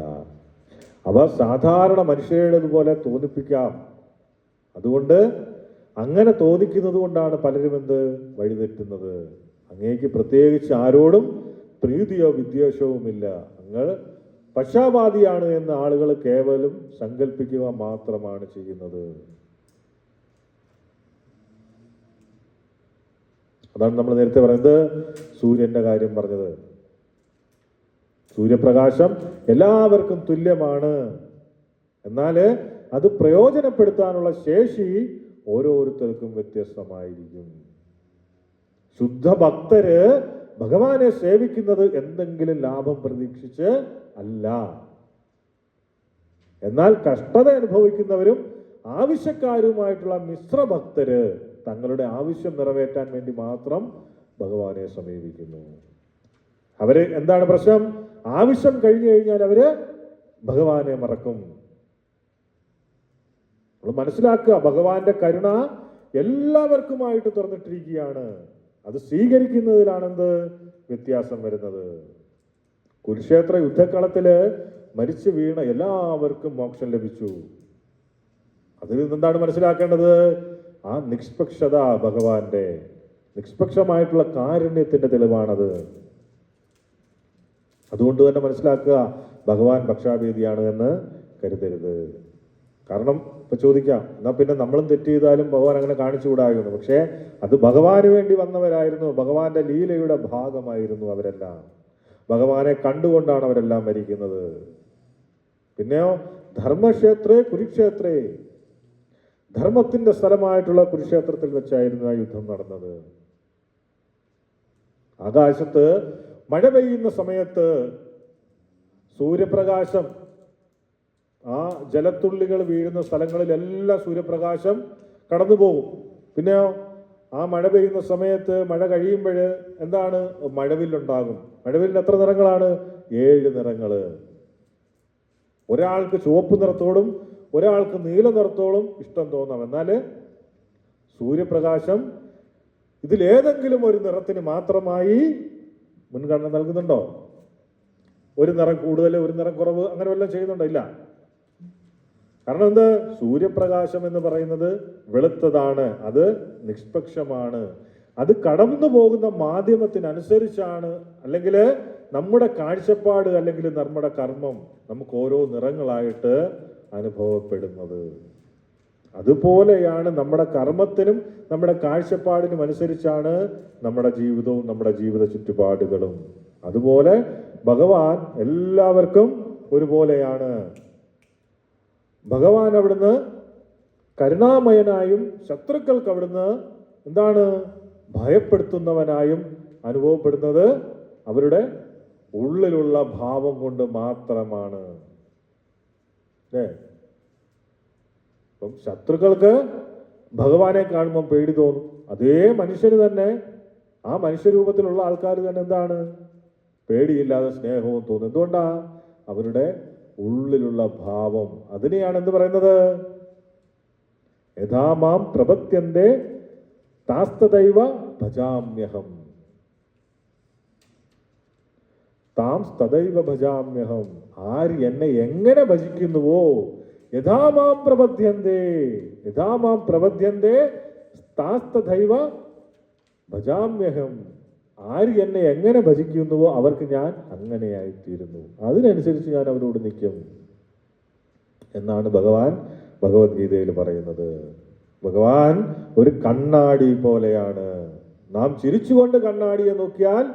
അവ സാധാരണ മനുഷ്യരുടേതുപോലെ തോന്നിപ്പിക്കാം. അതുകൊണ്ട് അങ്ങനെ തോന്നിക്കുന്നത് കൊണ്ടാണ് പലരും വഴിതെറ്റുന്നത്. അങ്ങേക്ക് പ്രത്യേകിച്ച് ആരോടും പ്രീതിയോ വിദ്വേഷവുമില്ല. അങ്ങ് പക്ഷാപാതിയാണ് എന്ന് ആളുകൾ കേവലം സങ്കല്പിക്കുക മാത്രമാണ് ചെയ്യുന്നത്. അതാണ് നമ്മൾ നേരത്തെ പറയുന്നത്, സൂര്യന്റെ കാര്യം പറഞ്ഞത്. സൂര്യപ്രകാശം എല്ലാവർക്കും തുല്യമാണ്. എന്നാൽ അത് പ്രയോജനപ്പെടുത്താനുള്ള ശേഷി ഓരോരുത്തർക്കും വ്യത്യസ്തമായിരിക്കും. ശുദ്ധ ഭക്തര് ഭഗവാനെ സേവിക്കുന്നത് എന്തെങ്കിലും ലാഭം പ്രതീക്ഷിച്ച് അല്ല. എന്നാൽ കഷ്ടത അനുഭവിക്കുന്നവരും ആവശ്യക്കാരുമായിട്ടുള്ള മിശ്രഭക്തര് തങ്ങളുടെ ആവശ്യം നിറവേറ്റാൻ വേണ്ടി മാത്രം ഭഗവാനെ സമീപിക്കുന്നു. അവര് എന്താണ് പ്രശ്നം? ആവശ്യം കഴിഞ്ഞു കഴിഞ്ഞാൽ അവര് ഭഗവാനെ മറക്കും. നമ്മൾ മനസ്സിലാക്കുക, ഭഗവാന്റെ കരുണ എല്ലാവർക്കുമായിട്ട് തുറന്നിട്ടിരിക്കുകയാണ്. അത് സ്വീകരിക്കുന്നതിലാണ് വ്യത്യാസം വരുന്നത്. കുരുക്ഷേത്ര യുദ്ധക്കളത്തില് മരിച്ചു വീണ എല്ലാവർക്കും മോക്ഷം ലഭിച്ചു. അതിൽ നിന്നെന്താണ് മനസ്സിലാക്കേണ്ടത്? ആ നിഷ്പക്ഷത, ഭഗവാന്റെ നിഷ്പക്ഷമായിട്ടുള്ള കാരുണ്യത്തിന്റെ തെളിവാണത്. അതുകൊണ്ട് തന്നെ മനസ്സിലാക്കുക, ഭഗവാൻ പക്ഷാഭേദിയാണ് എന്ന് കരുതരുത്. കാരണം ഇപ്പൊ ചോദിക്കാം, എന്നാ പിന്നെ നമ്മളും തെറ്റ് ചെയ്താലും ഭഗവാൻ അങ്ങനെ കാണിച്ചുകൂടായിരുന്നു. പക്ഷേ അത് ഭഗവാന് വേണ്ടി വന്നവരായിരുന്നു. ഭഗവാന്റെ ലീലയുടെ ഭാഗമായിരുന്നു അവരെല്ലാം. ഭഗവാനെ കണ്ടുകൊണ്ടാണ് അവരെല്ലാം മരിക്കുന്നത്. പിന്നെയോ ധർമ്മക്ഷേത്രേ കുരുക്ഷേത്രേ, ധർമ്മത്തിന്റെ സ്ഥലമായിട്ടുള്ള കുരുക്ഷേത്രത്തിൽ വെച്ചായിരുന്നു ആ യുദ്ധം നടന്നത്. ആകാശത്ത് മഴ പെയ്യുന്ന സമയത്ത് സൂര്യപ്രകാശം, ആ ജലത്തുള്ളികൾ വീഴുന്ന സ്ഥലങ്ങളിലെല്ലാം സൂര്യപ്രകാശം കടന്നു പോകും. പിന്നെയോ ആ മഴ പെയ്യുന്ന സമയത്ത് മഴ കഴിയുമ്പോൾ എന്താണ്? മഴവില്ലുണ്ടാകും. മഴവില്ലിന് എത്ര നിറങ്ങളാണ്? 7 നിറങ്ങള്. ഒരാൾക്ക് ചുവപ്പ് നിറത്തോടും ഒരാൾക്ക് നീല നിറത്തോടും ഇഷ്ടം തോന്നാം. എന്നാൽ സൂര്യപ്രകാശം ഇതിലേതെങ്കിലും ഒരു നിറത്തിന് മാത്രമായി മുൻഗണന നൽകുന്നുണ്ടോ? ഒരു നിറം കൂടുതൽ, ഒരു നിറം കുറവ്, അങ്ങനെ വല്ലതും ചെയ്യുന്നുണ്ടോ? ഇല്ല. കാരണം സൂര്യപ്രകാശം എന്ന് പറയുന്നത് വെളുത്തതാണ്, അത് നിഷ്പക്ഷമാണ്. അത് കടന്നു പോകുന്ന മാധ്യമത്തിനനുസരിച്ചാണ്, അല്ലെങ്കിൽ നമ്മുടെ കാഴ്ചപ്പാട്, അല്ലെങ്കിൽ നമ്മുടെ കർമ്മം നമുക്ക് ഓരോ നിറങ്ങളായിട്ട് അനുഭവപ്പെടുന്നത്. അതുപോലെയാണ് നമ്മുടെ കർമ്മത്തിനും നമ്മുടെ കാഴ്ചപ്പാടിനും അനുസരിച്ചാണ് നമ്മുടെ ജീവിതവും നമ്മുടെ ജീവിത ചുറ്റുപാടുകളും. അതുപോലെ ഭഗവാൻ എല്ലാവർക്കും ഒരുപോലെയാണ്. ഭഗവാൻ അവിടുന്ന് കരുണാമയനായും ശത്രുക്കൾക്ക് അവിടുന്ന് എന്താണ്? ഭയപ്പെടുത്തുന്നവനായും അനുഭവപ്പെടുന്നത് അവരുടെ ഉള്ളിലുള്ള ഭാവം കൊണ്ട് മാത്രമാണ്. അപ്പം ശത്രുക്കൾക്ക് ഭഗവാനെ കാണുമ്പോൾ പേടി തോന്നും. അതേ മനുഷ്യന് തന്നെ, ആ മനുഷ്യരൂപത്തിലുള്ള ആൾക്കാർ തന്നെ എന്താണ്? പേടിയില്ലാതെ സ്നേഹവും തോന്നും. എന്തുകൊണ്ടാ? അവരുടെ ഉള്ളിലുള്ള ഭാവം. അതിനെയാണ് എന്ത് പറയുന്നത്? യഥാമാം പ്രപത്യന്തേ താസ്തദൈവ ഭജാമ്യഹം, താം തദൈവ ഭജാമ്യഹം. ആര് എന്നെ എങ്ങനെ ഭജിക്കുന്നുവോ, യഥാമാം പ്രപദ്യന്തേ, യഥാമാം പ്രപദ്യന്തേ താസ്തദൈവ ഭജാമ്യഹം. ആര് എന്നെ എങ്ങനെ ഭജിക്കുന്നുവോ അവർക്ക് ഞാൻ അങ്ങനെയായിത്തീരുന്നു. അതിനനുസരിച്ച് ഞാൻ അവരോട് നിൽക്കും. എന്നാണ് ഭഗവാൻ ഭഗവത്ഗീതയിൽ പറയുന്നത്. ഭഗവാൻ ഒരു കണ്ണാടി പോലെയാണ്. നാം ചിരിച്ചുകൊണ്ട് കണ്ണാടിയെ നോക്കിയാൽ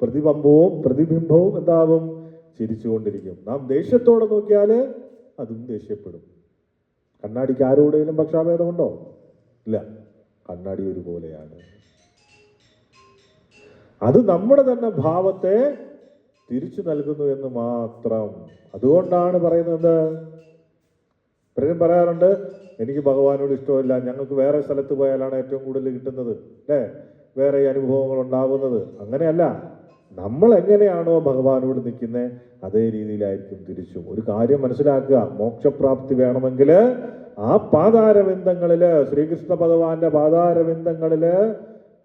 പ്രതിബിംബവും എന്താവും? ചിരിച്ചുകൊണ്ടിരിക്കും. നാം ദേഷ്യത്തോടെ നോക്കിയാൽ അതും ദേഷ്യപ്പെടും. കണ്ണാടിക്ക് ആരോടെങ്കിലും പക്ഷാഭേദമുണ്ടോ? ഇല്ല. കണ്ണാടി ഒരുപോലെയാണ്. അത് നമ്മുടെ തന്നെ ഭാവത്തെ തിരിച്ചു നൽകുന്നു എന്ന് മാത്രം. അതുകൊണ്ടാണ് പറയുന്നത്, പലരും പറയാറുണ്ട്, എനിക്ക് ഭഗവാനോട് ഇഷ്ടമില്ല, ഞങ്ങൾക്ക് വേറെ സ്ഥലത്ത് പോയാലാണ് ഏറ്റവും കൂടുതൽ കിട്ടുന്നത്, അല്ലേ, വേറെ അനുഭവങ്ങൾ ഉണ്ടാകുന്നത്. അങ്ങനെയല്ല. നമ്മൾ എങ്ങനെയാണോ ഭഗവാനോട് നിൽക്കുന്നത് അതേ രീതിയിലായിരിക്കും തിരിച്ചും. ഒരു കാര്യം മനസ്സിലാക്കുക, മോക്ഷപ്രാപ്തി വേണമെങ്കിൽ ആ പാതാരവിന്ദങ്ങളില്, ശ്രീകൃഷ്ണ ഭഗവാന്റെ പാതാരവിന്ദങ്ങളില്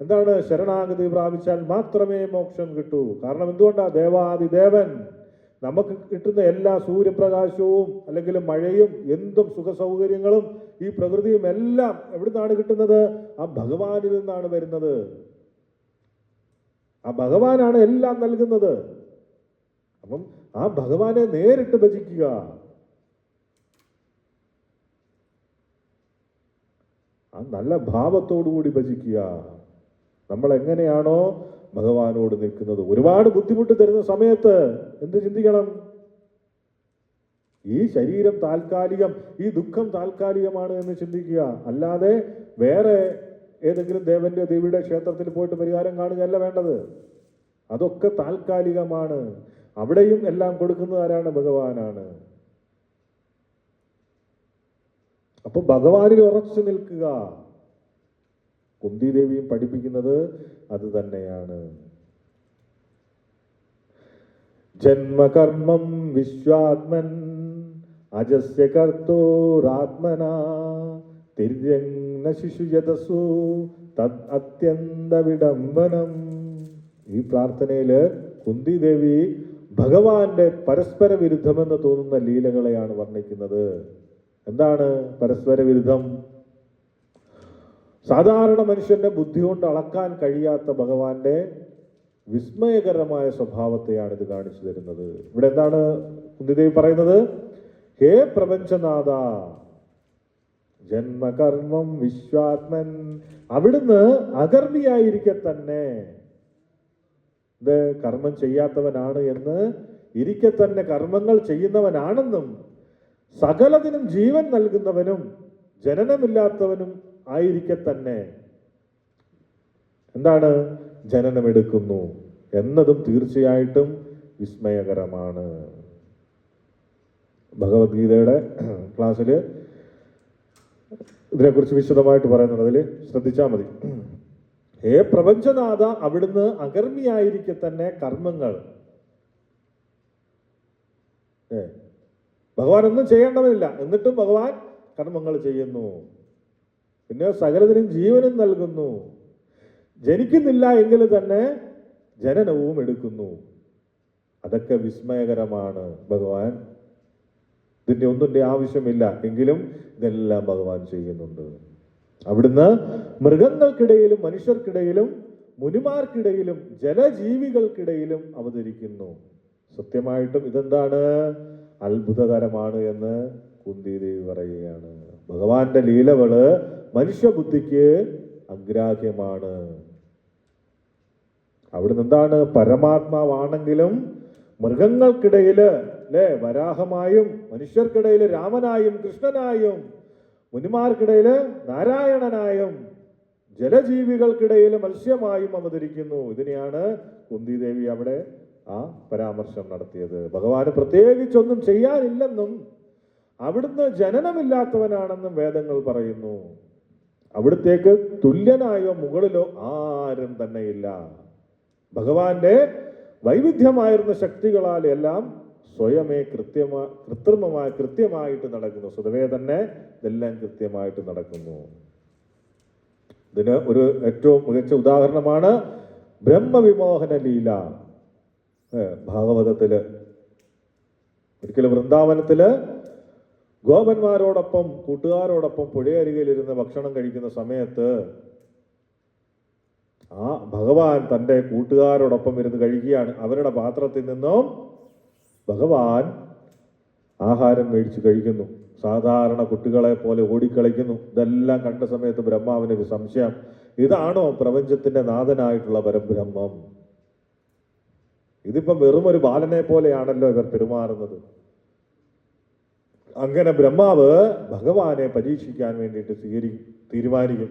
എന്താണ്, ശരണാഗതി പ്രാപിച്ചാൽ മാത്രമേ മോക്ഷം കിട്ടൂ. കാരണം എന്തുകൊണ്ടാ? ദേവാദിദേവൻ നമുക്ക് കിട്ടുന്ന എല്ലാ സൂര്യപ്രകാശവും അല്ലെങ്കിൽ മഴയും എന്തും സുഖ സൗകര്യങ്ങളും ഈ പ്രകൃതിയും എല്ലാം എവിടുന്നാണ് കിട്ടുന്നത്? ആ ഭഗവാനിൽ നിന്നാണ് വരുന്നത്. ആ ഭഗവാനാണ് എല്ലാം നൽകുന്നത്. അപ്പം ആ ഭഗവാനെ നേരിട്ട് ഭജിക്കുക. ആ നല്ല ഭാവത്തോടുകൂടി ഭജിക്കുക. നമ്മൾ എങ്ങനെയാണോ ഭഗവാനോട് നിൽക്കുന്നത്, ഒരുപാട് ബുദ്ധിമുട്ട് തരുന്ന സമയത്ത് എന്ത് ചിന്തിക്കണം? ഈ ശരീരം താൽക്കാലികം, ഈ ദുഃഖം താൽക്കാലികമാണ് എന്ന് ചിന്തിക്കുക. അല്ലാതെ വേറെ ഏതെങ്കിലും ദേവന്റെ ദേവിയുടെ ക്ഷേത്രത്തിൽ പോയിട്ട് പരിഹാരം കാണുകയല്ല വേണ്ടത്. അതൊക്കെ താൽക്കാലികമാണ്. അവിടെയും എല്ലാം കൊടുക്കുന്നത് ആരാണ്? ഭഗവാനാണ്. അപ്പൊ ഭഗവാനിൽ ഉറച്ചു നിൽക്കുക. കുന്തിദേവിയും പഠിപ്പിക്കുന്നത് അത് തന്നെയാണ്. ജന്മകർമ്മം വിശ്വാത്മൻ അജസ്യ കർത്തോരാത്മനാ തിര്യങ്ന ശിശുയതസു തദ് അത്യന്ത വിഡംബനം. ഈ പ്രാർത്ഥനയില് കുന്തിദേവി ഭഗവാന്റെ പരസ്പര വിരുദ്ധമെന്ന് തോന്നുന്ന ലീലകളെയാണ് വർണ്ണിക്കുന്നത്. എന്താണ് പരസ്പര വിരുദ്ധം? സാധാരണ മനുഷ്യന്റെ ബുദ്ധി കൊണ്ട് അളക്കാൻ കഴിയാത്ത ഭഗവാന്റെ വിസ്മയകരമായ സ്വഭാവത്തെയാണ് ഇത് കാണിച്ചു തരുന്നത്. ഇവിടെ എന്താണ് കുന്തിദേവി പറയുന്നത്? ഹേ പ്രപഞ്ചനാഥ, ജന്മകർമ്മം വിശ്വാത്മൻ, അവിടുന്ന് അകർമ്മിയായിരിക്കെ തന്നെ ഇത് കർമ്മം ചെയ്യാത്തവനാണ് എന്ന് ഇരിക്കെ തന്നെ കർമ്മങ്ങൾ ചെയ്യുന്നവനാണെന്നും സകലതിനും ജീവൻ നൽകുന്നവനും ജനനമില്ലാത്തവനും ആയിരിക്കെ തന്നെ എന്താണ് ജനനമെടുക്കുന്നു എന്നതും തീർച്ചയായിട്ടും വിസ്മയകരമാണ്. ഭഗവത്ഗീതയുടെ ക്ലാസ്സിൽ ഇതിനെക്കുറിച്ച് വിശദമായിട്ട് പറയുന്നുണ്ട്. അതിൽ ശ്രദ്ധിച്ചാൽ മതി. ഹേ പ്രപഞ്ചനാഥ, അവിടുന്ന് അകർമ്മിയായിരിക്കെ തന്നെ കർമ്മങ്ങൾ, ഭഗവാൻ ഒന്നും ചെയ്യേണ്ടതില്ല, എന്നിട്ടും ഭഗവാൻ കർമ്മങ്ങൾ ചെയ്യുന്നു. പിന്നെ സകലത്തിനും ജീവനും നൽകുന്നു. ജനിക്കുന്നില്ല എങ്കിൽ തന്നെ ജനനവും എടുക്കുന്നു. അതൊക്കെ വിസ്മയകരമാണ്. ഭഗവാൻ ഇതിന്റെ ഒന്നിന്റെ ആവശ്യമില്ല, എങ്കിലും ഇതെല്ലാം ഭഗവാൻ ചെയ്യുന്നുണ്ട്. അവിടുന്ന് മൃഗങ്ങൾക്കിടയിലും മനുഷ്യർക്കിടയിലും മുനിമാർക്കിടയിലും ജലജീവികൾക്കിടയിലും അവതരിക്കുന്നു. സത്യമായിട്ടും ഇതെന്താണ്? അത്ഭുതകരമാണ് എന്ന് കുന്തിദേവി പറയുകയാണ്. ഭഗവാന്റെ ലീലകള് മനുഷ്യബുദ്ധിക്ക് അഗ്രാഹ്യമാണ്. അവിടുന്ന് എന്താണ്? പരമാത്മാവാണെങ്കിലും മൃഗങ്ങൾക്കിടയില് അല്ലെ വരാഹമായും, മനുഷ്യർക്കിടയില് രാമനായും കൃഷ്ണനായും, മുനിമാർക്കിടയില് നാരായണനായും, ജലജീവികൾക്കിടയിൽ മത്സ്യമായും അവതരിക്കുന്നു. ഇതിനെയാണ് കുന്തിദേവി അവിടെ ആ പരാമർശം നടത്തിയത്. ഭഗവാന് പ്രത്യേകിച്ചൊന്നും ചെയ്യാനില്ലെന്നും അവിടുന്ന് ജനനമില്ലാത്തവനാണെന്നും വേദങ്ങൾ പറയുന്നു. അവിടുത്തേക്ക് തുല്യനായോ മുകളിലോ ആരും തന്നെയില്ല. ഭഗവാന്റെ വൈവിധ്യമായിരുന്ന ശക്തികളാൽ എല്ലാം സ്വയമേ കൃത്യമായിട്ട് നടക്കുന്നു. സ്വതവേ തന്നെ ഇതെല്ലാം കൃത്യമായിട്ട് നടക്കുന്നു. ഇതിന് ഒരു ഏറ്റവും മികച്ച ഉദാഹരണമാണ് ബ്രഹ്മവിമോഹന ലീല. ഭാഗവതത്തില് ഒരിക്കലും വൃന്ദാവനത്തില് ഗോപന്മാരോടൊപ്പം കൂട്ടുകാരോടൊപ്പം പുഴയരികയിലിരുന്ന് ഭക്ഷണം കഴിക്കുന്ന സമയത്ത് ആ ഭഗവാൻ തൻ്റെ കൂട്ടുകാരോടൊപ്പം ഇരുന്ന് കഴിക്കുകയാണ്. അവരുടെ പാത്രത്തിൽ നിന്നും ഭഗവാൻ ആഹാരം മേടിച്ച് കഴിക്കുന്നു, സാധാരണ കുട്ടികളെ പോലെ ഓടിക്കളിക്കുന്നു. ഇതെല്ലാം കണ്ട സമയത്ത് ബ്രഹ്മാവിന് ഒരു സംശയം, ഇതാണോ പ്രപഞ്ചത്തിന്റെ നാഥനായിട്ടുള്ള പരബ്രഹ്മം? ഇതിപ്പം വെറും ഒരു ബാലനെ പോലെയാണല്ലോ ഇവർ പെരുമാറുന്നത്. അങ്ങനെ ബ്രഹ്മാവ് ഭഗവാനെ പരീക്ഷിക്കാൻ വേണ്ടിയിട്ട് തീരുമാനിക്കും.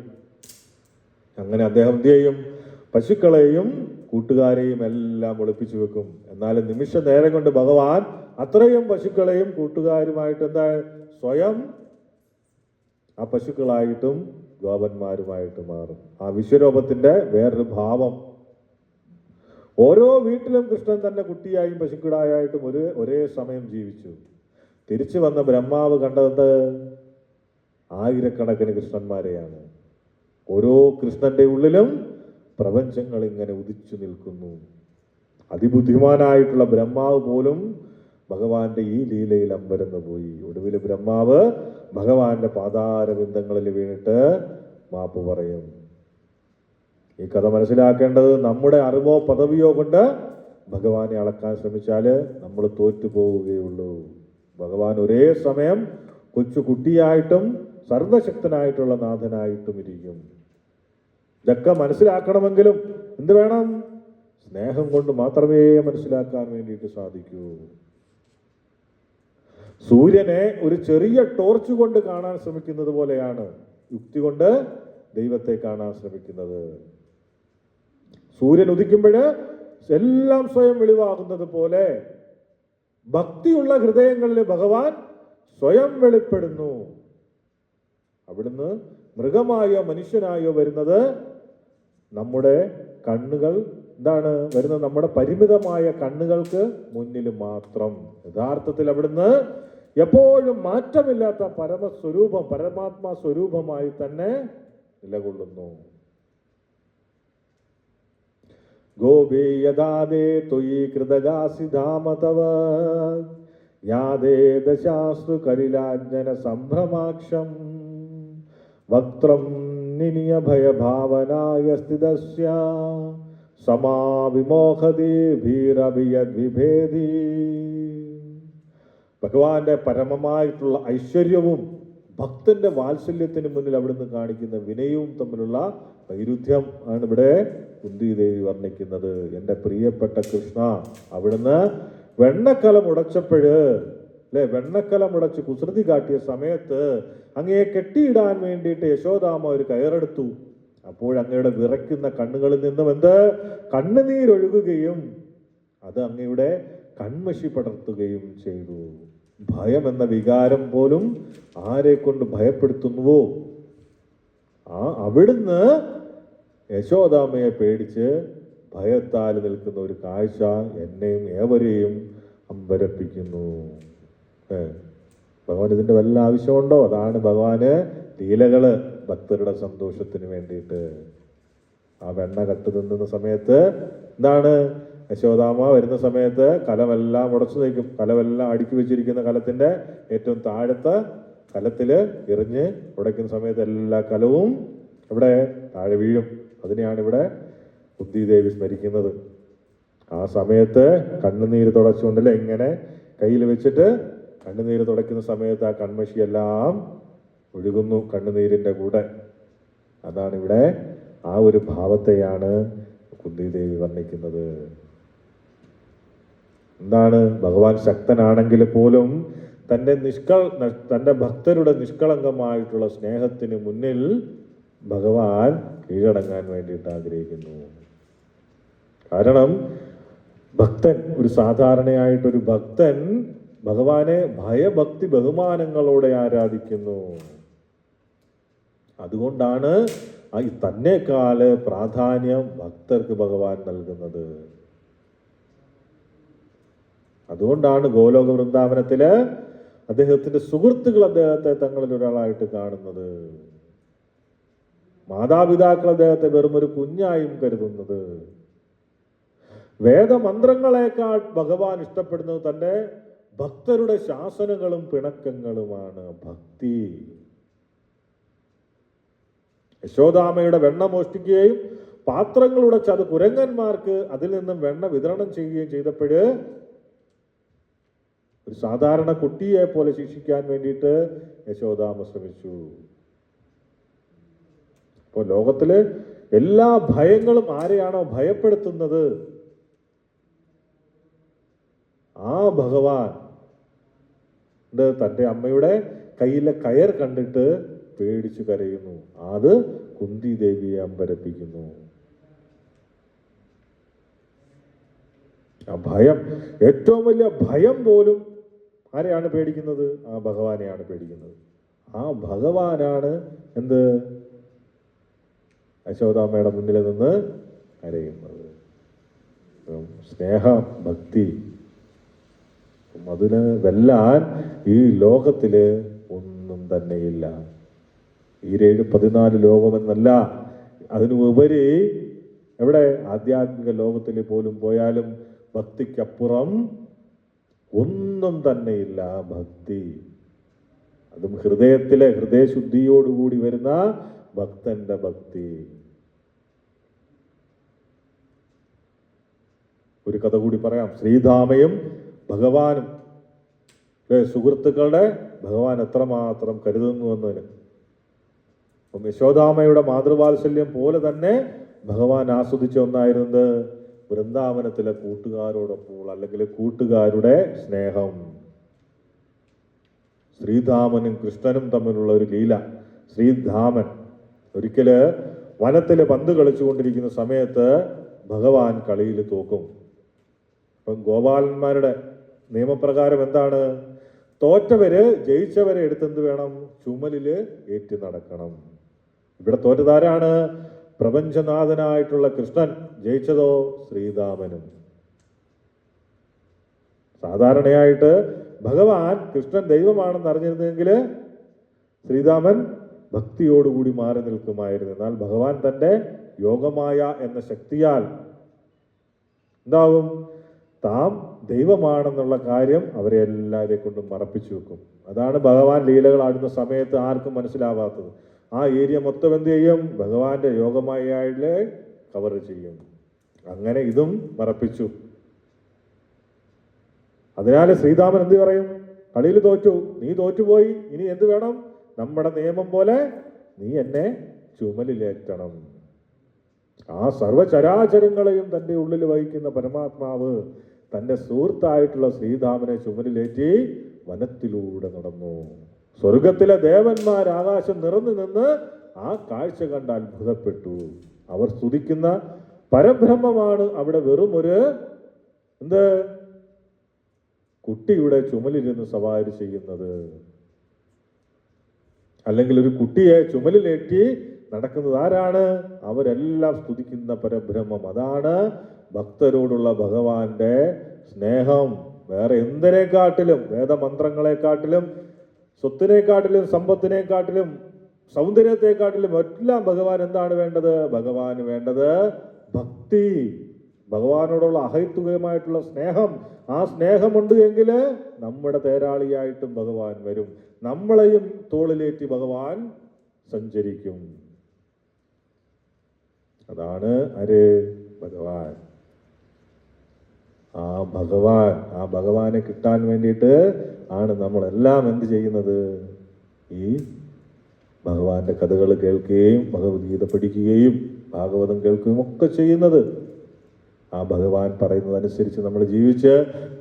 അങ്ങനെ അദ്ദേഹം എന്ത് ചെയ്യും? പശുക്കളെയും കൂട്ടുകാരെയും എല്ലാം ഒളിപ്പിച്ചു വെക്കും. എന്നാലും നിമിഷ നേരം കൊണ്ട് ഭഗവാൻ അത്രയും പശുക്കളെയും കൂട്ടുകാരുമായിട്ട് സ്വയം ആ പശുക്കളായിട്ടും ഗോപന്മാരുമായിട്ട് മാറും. ആ വിശ്വരൂപത്തിന്റെ വേറൊരു ഭാവം. ഓരോ വീട്ടിലും കൃഷ്ണൻ തന്നെ കുട്ടിയായും പശുക്കിടായിട്ടും ഒരേ സമയം ജീവിച്ചു. തിരിച്ചു വന്ന ബ്രഹ്മാവ് കണ്ടത് ആയിരക്കണക്കിന് കൃഷ്ണന്മാരെയാണ്. ഓരോ കൃഷ്ണന്റെ ഉള്ളിലും പ്രപഞ്ചങ്ങൾ ഇങ്ങനെ ഉദിച്ചു നിൽക്കുന്നു. അതിബുദ്ധിമാനായിട്ടുള്ള ബ്രഹ്മാവ് പോലും ഭഗവാന്റെ ഈ ലീലയിൽ അമ്പരന്ന് പോയി. ഒടുവിൽ ബ്രഹ്മാവ് ഭഗവാന്റെ പാതാരബിന്ദങ്ങളിൽ വീണിട്ട് മാപ്പ് പറയും. ഈ കഥ മനസ്സിലാക്കേണ്ടത്, നമ്മുടെ അറിവോ പദവിയോ കൊണ്ട് ഭഗവാനെ അളക്കാൻ ശ്രമിച്ചാൽ നമ്മൾ തോറ്റു പോവുകയുള്ളൂ. ഭഗവാൻ ഒരേ സമയം കൊച്ചു കുട്ടിയായിട്ടും സർവശക്തനായിട്ടുള്ള നാഥനായിട്ടും ഇരിക്കും. ഇതൊക്കെ മനസ്സിലാക്കണമെങ്കിലും എന്ത് വേണം? സ്നേഹം കൊണ്ട് മാത്രമേ മനസ്സിലാക്കാൻ വേണ്ടിയിട്ട് സാധിക്കൂ. സൂര്യനെ ഒരു ചെറിയ ടോർച്ച് കൊണ്ട് കാണാൻ ശ്രമിക്കുന്നത് പോലെയാണ് യുക്തി കൊണ്ട് ദൈവത്തെ കാണാൻ ശ്രമിക്കുന്നത്. സൂര്യൻ ഉദിക്കുമ്പോഴ് എല്ലാം സ്വയം വെളിവാകുന്നത് പോലെ ഭക്തിയുള്ള ഹൃദയങ്ങളിൽ ഭഗവാൻ സ്വയം വെളിപ്പെടുന്നു. അവിടുന്ന് മൃഗമായോ മനുഷ്യനായോ വരുന്നത് നമ്മുടെ കണ്ണുകൾ വരുന്നത് നമ്മുടെ പരിമിതമായ കണ്ണുകൾക്ക് മുന്നിൽ മാത്രം. യഥാർത്ഥത്തിൽ അവിടുന്ന് എപ്പോഴും മാറ്റമില്ലാത്ത പരമസ്വരൂപം, പരമാത്മാ സ്വരൂപമായി തന്നെ നിലകൊള്ളുന്നു. ഗോപേ യദാദേ ത്വയി കൃതഗാസി ധാമ തവ യാദേ ദശാസ്തു കരിലാഞ്ജന സംഭ്രമാക്ഷം വക്ത്രം നിനിയ ഭയഭാവനായ സ്ഥിതസ്യ സമാവിമോഹദേ ഭീരഭിയദ്വിഭേദി. ഭഗവാന്റെ പരമമായിട്ടുള്ള ഐശ്വര്യവും ഭക്തന്റെ വാത്സല്യത്തിന് മുന്നിൽ അവിടുന്ന് കാണിക്കുന്ന വിനയവും തമ്മിലുള്ള വൈരുദ്ധ്യം ആണ് ഇവിടെ കുന്തിദേവി വർണ്ണിക്കുന്നത്. എൻ്റെ പ്രിയപ്പെട്ട കൃഷ്ണ, അവിടുന്ന് വെണ്ണക്കലം വെണ്ണക്കലമുടച്ച് കുസൃതി കാട്ടിയ സമയത്ത് അങ്ങയെ കെട്ടിയിടാൻ വേണ്ടിയിട്ട് യശോദാമ്മ ഒരു കയറെടുത്തു. അപ്പോഴങ്ങയുടെ വിറയ്ക്കുന്ന കണ്ണുകളിൽ നിന്നും കണ്ണുനീരൊഴുകുകയും അത് അങ്ങയുടെ കൺമഷി പടർത്തുകയും ചെയ്തു. ഭയം എന്ന വികാരം പോലും ആരെ കൊണ്ട് ഭയപ്പെടുത്തുന്നുവോ അവിടുന്ന് യശോദാമ്മയെ പേടിച്ച് ഭയത്താൽ നിൽക്കുന്ന ഒരു കാഴ്ച എന്നെയും ഏവരെയും അമ്പരപ്പിക്കുന്നു. ഭഗവാൻ ഇതിന്റെ വല്ല ആവശ്യമുണ്ടോ? അതാണ് ഭഗവാന് ലീലകള് ഭക്തരുടെ സന്തോഷത്തിന് വേണ്ടിയിട്ട്. ആ വെണ്ണ കട്ട് തിന്നുന്ന സമയത്ത് യശോദാമ്മ വരുന്ന സമയത്ത് കലമെല്ലാം ഉടച്ചു നീക്കും. കലമെല്ലാം അടുക്കി വെച്ചിരിക്കുന്ന കലത്തിന്റെ ഏറ്റവും താഴത്തെ കലത്തില് എറിഞ്ഞ് ഉടയ്ക്കുന്ന സമയത്ത് എല്ലാ കലവും ഇവിടെ താഴെ വീഴും. അതിനെയാണ് ഇവിടെ കുന്തിദേവി സ്മരിക്കുന്നത്. ആ സമയത്ത് കണ്ണുനീര് തുടച്ചുകൊണ്ടല്ലേ ഇങ്ങനെ കയ്യിൽ വെച്ചിട്ട് കണ്ണുനീര് തുടയ്ക്കുന്ന സമയത്ത് ആ കൺമഷിയെല്ലാം ഒഴുകുന്നു കണ്ണുനീരിന്റെ കൂടെ. അതാണ് ഇവിടെ ആ ഒരു ഭാവത്തെയാണ് കുന്തിദേവി വർണ്ണിക്കുന്നത്. ഭഗവാൻ ശക്തനാണെങ്കിൽ പോലും തന്റെ ഭക്തരുടെ നിഷ്കളങ്കമായിട്ടുള്ള സ്നേഹത്തിന് മുന്നിൽ ഭഗവാൻ കീഴടങ്ങാൻ വേണ്ടിയിട്ട് ആഗ്രഹിക്കുന്നു. കാരണം ഒരു സാധാരണയായിട്ടൊരു ഭക്തൻ ഭഗവാനെ ഭയഭക്തി ബഹുമാനങ്ങളോടെ ആരാധിക്കുന്നു. അതുകൊണ്ടാണ് തന്നേക്കാള് പ്രാധാന്യം ഭക്തർക്ക് ഭഗവാൻ നൽകുന്നത്. അതുകൊണ്ടാണ് ഗോലോക വൃന്ദാവനത്തില് അദ്ദേഹത്തിന്റെ സുഹൃത്തുക്കൾ അദ്ദേഹത്തെ തങ്ങളിൽ ഒരാളായിട്ട് കാണുന്നത്. മാതാപിതാക്കൾ അദ്ദേഹത്തെ വെറും ഒരു കുഞ്ഞായും കരുതുന്നത്. വേദമന്ത്രങ്ങളെക്കാൾ ഭഗവാൻ ഇഷ്ടപ്പെടുന്നത് തന്റെ ഭക്തരുടെ ശാസനകളും പിണക്കങ്ങളുമാണ്. ഭക്തി. യശോദാമ്മയുടെ വെണ്ണ മോഷ്ടിക്കുകയും പാത്രങ്ങളുടെ അത് കുരങ്ങന്മാർക്ക് അതിൽ നിന്നും വെണ്ണ വിതരണം ചെയ്യുകയും ചെയ്തപ്പോഴ് ഒരു സാധാരണ കുട്ടിയെ പോലെ ശിക്ഷിക്കാൻ വേണ്ടിയിട്ട് യശോദാമ്മ ശ്രമിച്ചു. അപ്പോൾ ലോകത്തില് എല്ലാ ഭയങ്ങളും ആരെയാണോ ഭയപ്പെടുത്തുന്നത് ആ ഭഗവാൻ തൻ്റെ അമ്മയുടെ കയ്യിലെ കയർ കണ്ടിട്ട് പേടിച്ചു കരയുന്നു. അത് കുന്തി ദേവിയെ അമ്പരപ്പിക്കുന്നു. ആ ഭയം, ഏറ്റവും വലിയ ഭയം പോലും ആരെയാണ് പേടിക്കുന്നത്? ആ ഭഗവാനെയാണ് പേടിക്കുന്നത്. ആ ഭഗവാനാണ് എന്ത് യശോദാമ്മയുടെ മുന്നിൽ നിന്ന് കരയുന്നത്. സ്നേഹം, ഭക്തി, അതിന് വെല്ലാൻ ഈ ലോകത്തില് ഒന്നും തന്നെയില്ല. ഈ 7-14 ലോകമെന്നല്ല, അതിനുപരി എവിടെ ആധ്യാത്മിക ലോകത്തിൽ പോലും പോയാലും ഭക്തിക്കപ്പുറം ഒന്നും തന്നെയില്ല. ഭക്തി, അതും ഹൃദയശുദ്ധിയോടുകൂടി വരുന്ന ഭക്തന്റെ ഭക്തി. ഒരു കഥ കൂടി പറയാം. ശ്രീധാമയും ഭഗവാനും സുഹൃത്തുക്കളുടെ ഭഗവാൻ എത്രമാത്രം കരുതുന്നു എന്നതിന്. അപ്പം യശോദാമ്മയുടെ മാതൃവാത്സല്യം പോലെ തന്നെ ഭഗവാൻ ആസ്വദിച്ച ഒന്നായിരുന്നത് വൃന്ദാവനത്തിലെ കൂട്ടുകാരോടൊപ്പം, അല്ലെങ്കിൽ കൂട്ടുകാരുടെ സ്നേഹം. ശ്രീധാമനും കൃഷ്ണനും തമ്മിലുള്ള ഒരു ലീല. ശ്രീധാമൻ ഒരിക്കല് വനത്തില് പന്ത് കളിച്ചുകൊണ്ടിരിക്കുന്ന സമയത്ത് ഭഗവാൻ കളിയിൽ തോക്കും. അപ്പം ഗോപാലന്മാരുടെ നിയമപ്രകാരം എന്താണ്? തോറ്റവര് ജയിച്ചവരെ എടുത്തെന്ത് വേണം? ചുമലില് ഏറ്റി നടക്കണം. ഇവിടെ തോറ്റതാരാണ്? പ്രപഞ്ചനാഥനായിട്ടുള്ള കൃഷ്ണൻ. ജയിച്ചതോ ശ്രീധാമനും. സാധാരണയായിട്ട് ഭഗവാൻ കൃഷ്ണൻ ദൈവമാണെന്ന് അറിഞ്ഞിരുന്നെങ്കിൽ ശ്രീധാമൻ ഭക്തിയോടുകൂടി മാറി നിൽക്കുമായിരുന്നു. എന്നാൽ ഭഗവാൻ തന്റെ യോഗമായ എന്ന ശക്തിയാൽ എന്താവും? താം ദൈവമാണെന്നുള്ള കാര്യം അവരെ എല്ലാവരെ കൊണ്ടും മറപ്പിച്ചു വെക്കും. അതാണ് ഭഗവാൻ ലീലകൾ ആടുന്ന സമയത്ത് ആർക്കും മനസ്സിലാവാത്തത്. ആ ഏരിയ മൊത്തം എന്ത് ചെയ്യും? ഭഗവാന്റെ യോഗമായയില് കവർ ചെയ്യും. അങ്ങനെ ഇതും മറപ്പിച്ചു. അതിനാൽ ശ്രീധാമൻ എന്ത് പറയും? കളിയിൽ തോറ്റു, നീ തോറ്റുപോയി, ഇനി എന്ത് വേണം? നമ്മുടെ നിയമം പോലെ നീ എന്നെ ചുമലിലേറ്റണം. ആ സർവചരാചരങ്ങളെയും തൻ്റെ ഉള്ളിൽ വഹിക്കുന്ന പരമാത്മാവ് തൻ്റെ സുഹൃത്തായിട്ടുള്ള ശ്രീധാമനെ ചുമലിലേറ്റി വനത്തിലൂടെ നടന്നു. സ്വർഗത്തിലെ ദേവന്മാർ ആകാശം നിറഞ്ഞു നിന്ന് ആ കാഴ്ച കണ്ട് അത്ഭുതപ്പെട്ടു. അവർ സ്തുതിക്കുന്ന പരബ്രഹ്മമാണ് അവിടെ വെറും ഒരു കുട്ടിയുടെ ചുമലിരുന്ന് സവാരി ചെയ്യുന്നത്, അല്ലെങ്കിൽ ഒരു കുട്ടിയെ ചുമലിലേറ്റി നടക്കുന്നത് ആരാണ്? അവരെല്ലാം സ്തുതിക്കുന്ന പരബ്രഹ്മം. അതാണ് ഭക്തരോടുള്ള ഭഗവാന്റെ സ്നേഹം. വേറെ എന്തിനെക്കാട്ടിലും, വേദമന്ത്രങ്ങളെക്കാട്ടിലും, സ്വത്തിനെക്കാട്ടിലും, സമ്പത്തിനെക്കാട്ടിലും, സൗന്ദര്യത്തെക്കാട്ടിലും എല്ലാം ഭഗവാൻ എന്താണ് വേണ്ടത്? ഭഗവാന് വേണ്ടത് ഭക്തി, ഭഗവാനോടുള്ള അഹൈത്തുകമായിട്ടുള്ള സ്നേഹം. ആ സ്നേഹമുണ്ട് എങ്കിൽ നമ്മുടെ തേരാളിയായിട്ടും ഭഗവാൻ വരും. നമ്മളെയും തോളിലേറ്റി ഭഗവാൻ സഞ്ചരിക്കും. അതാണ് ആര്? ഭഗവാൻ. ആ ഭഗവാനെ കിട്ടാൻ വേണ്ടിയിട്ട് ആണ് നമ്മളെല്ലാം എന്ത് ചെയ്യുന്നത്? ഈ ഭഗവാന്റെ കഥകൾ കേൾക്കുകയും ഭഗവത്ഗീത പഠിക്കുകയും ഭാഗവതം കേൾക്കുകയും ഒക്കെ ചെയ്യുന്നത്. ആ ഭഗവാൻ പറയുന്നതനുസരിച്ച് നമ്മൾ ജീവിച്ച്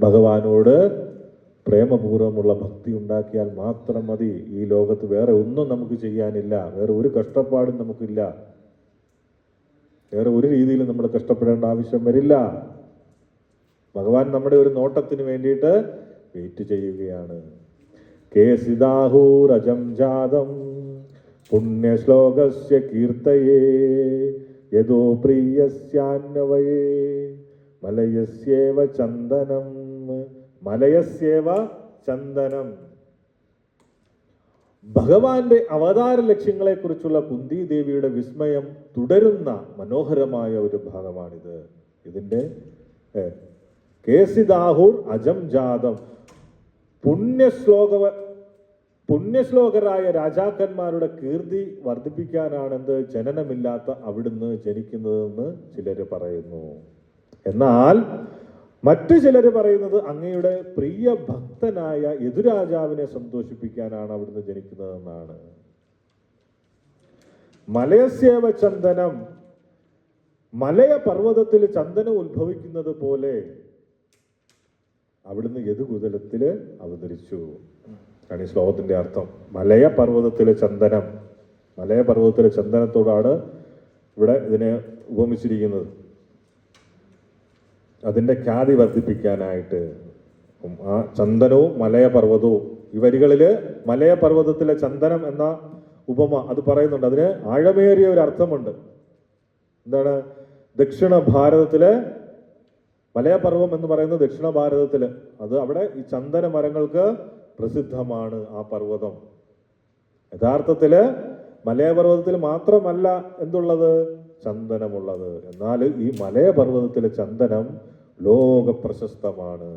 ഭഗവാനോട് പ്രേമപൂർവ്വമുള്ള ഭക്തി ഉണ്ടാക്കിയാൽ മാത്രം മതി. ഈ ലോകത്ത് വേറെ ഒന്നും നമുക്ക് ചെയ്യാനില്ല. വേറെ ഒരു കഷ്ടപ്പാടും നമുക്കില്ല. വേറെ ഒരു രീതിയിലും നമ്മൾ കഷ്ടപ്പെടേണ്ട ആവശ്യം വരില്ല. ഭഗവാൻ നമ്മുടെ ഒരു നോട്ടത്തിന് വേണ്ടിയിട്ട് വെയിറ്റ് ചെയ്യുകയാണ്. കേസിദാഹൂരജം ജാതം പുണ്യശ്ലോകസ്യ കീർത്തയേ യദോ പ്രിയസ്യാന്വയേ മലയസ്യേവ ചന്ദനം. ഭഗവാന്റെ അവതാര ലക്ഷ്യങ്ങളെ കുറിച്ചുള്ള കുന്തി ദേവിയുടെ വിസ്മയം തുടരുന്ന മനോഹരമായ ഒരു ഭാഗമാണിത്. ഇതിന്റെ കേസിദാഹൂർ അജം ജാതം, പുണ്യശ്ലോകരായ രാജാക്കന്മാരുടെ കീർത്തി വർദ്ധിപ്പിക്കാനാണെന്ത് ജനനമില്ലാത്ത അവിടുന്ന് ജനിക്കുന്നതെന്ന് ചിലര് പറയുന്നു. എന്നാൽ മറ്റു ചിലർ പറയുന്നത് അങ്ങയുടെ പ്രിയ ഭക്തനായ യദുരാജാവിനെ സന്തോഷിപ്പിക്കാനാണ് അവിടുന്ന് ജനിക്കുന്നതെന്നാണ്. മലയസ്യേവ ചന്ദനം, മലയ പർവ്വതത്തിൽ ചന്ദനം ഉത്ഭവിക്കുന്നത് പോലെ അവിടുന്ന് യദുകുലത്തില് അവതരിച്ചു ആണ് ഈ ശ്ലോകത്തിന്റെ അർത്ഥം. മലയ പർവ്വതത്തിലെ ചന്ദനം, മലയ പർവ്വതത്തിലെ ചന്ദനത്തോടാണ് ഇവിടെ ഇതിനെ ഉപമിച്ചിരിക്കുന്നത്. അതിൻ്റെ ഖ്യാതി വർദ്ധിപ്പിക്കാനായിട്ട് ആ ചന്ദനവും മലയപർവ്വതവും, ഈ വരികളില് മലയപർവ്വതത്തിലെ ചന്ദനം എന്ന ഉപമ അത് പറയുന്നുണ്ട്. അതിന് ആഴമേറിയ ഒരു അർത്ഥമുണ്ട്. എന്താണ്? ദക്ഷിണ ഭാരതത്തിലെ മലയപർവ്വം എന്ന് പറയുന്നത് ദക്ഷിണ ഭാരതത്തില്, അത് അവിടെ ഈ ചന്ദന മരങ്ങൾക്ക് പ്രസിദ്ധമാണ് ആ പർവ്വതം. യഥാർത്ഥത്തില് മലയപർവ്വതത്തിൽ മാത്രമല്ല എന്തുള്ളത്? ചന്ദനമുള്ളത്. എന്നാൽ ഈ മലയപർവ്വതത്തിലെ ചന്ദനം ലോക പ്രശസ്തമാണ്.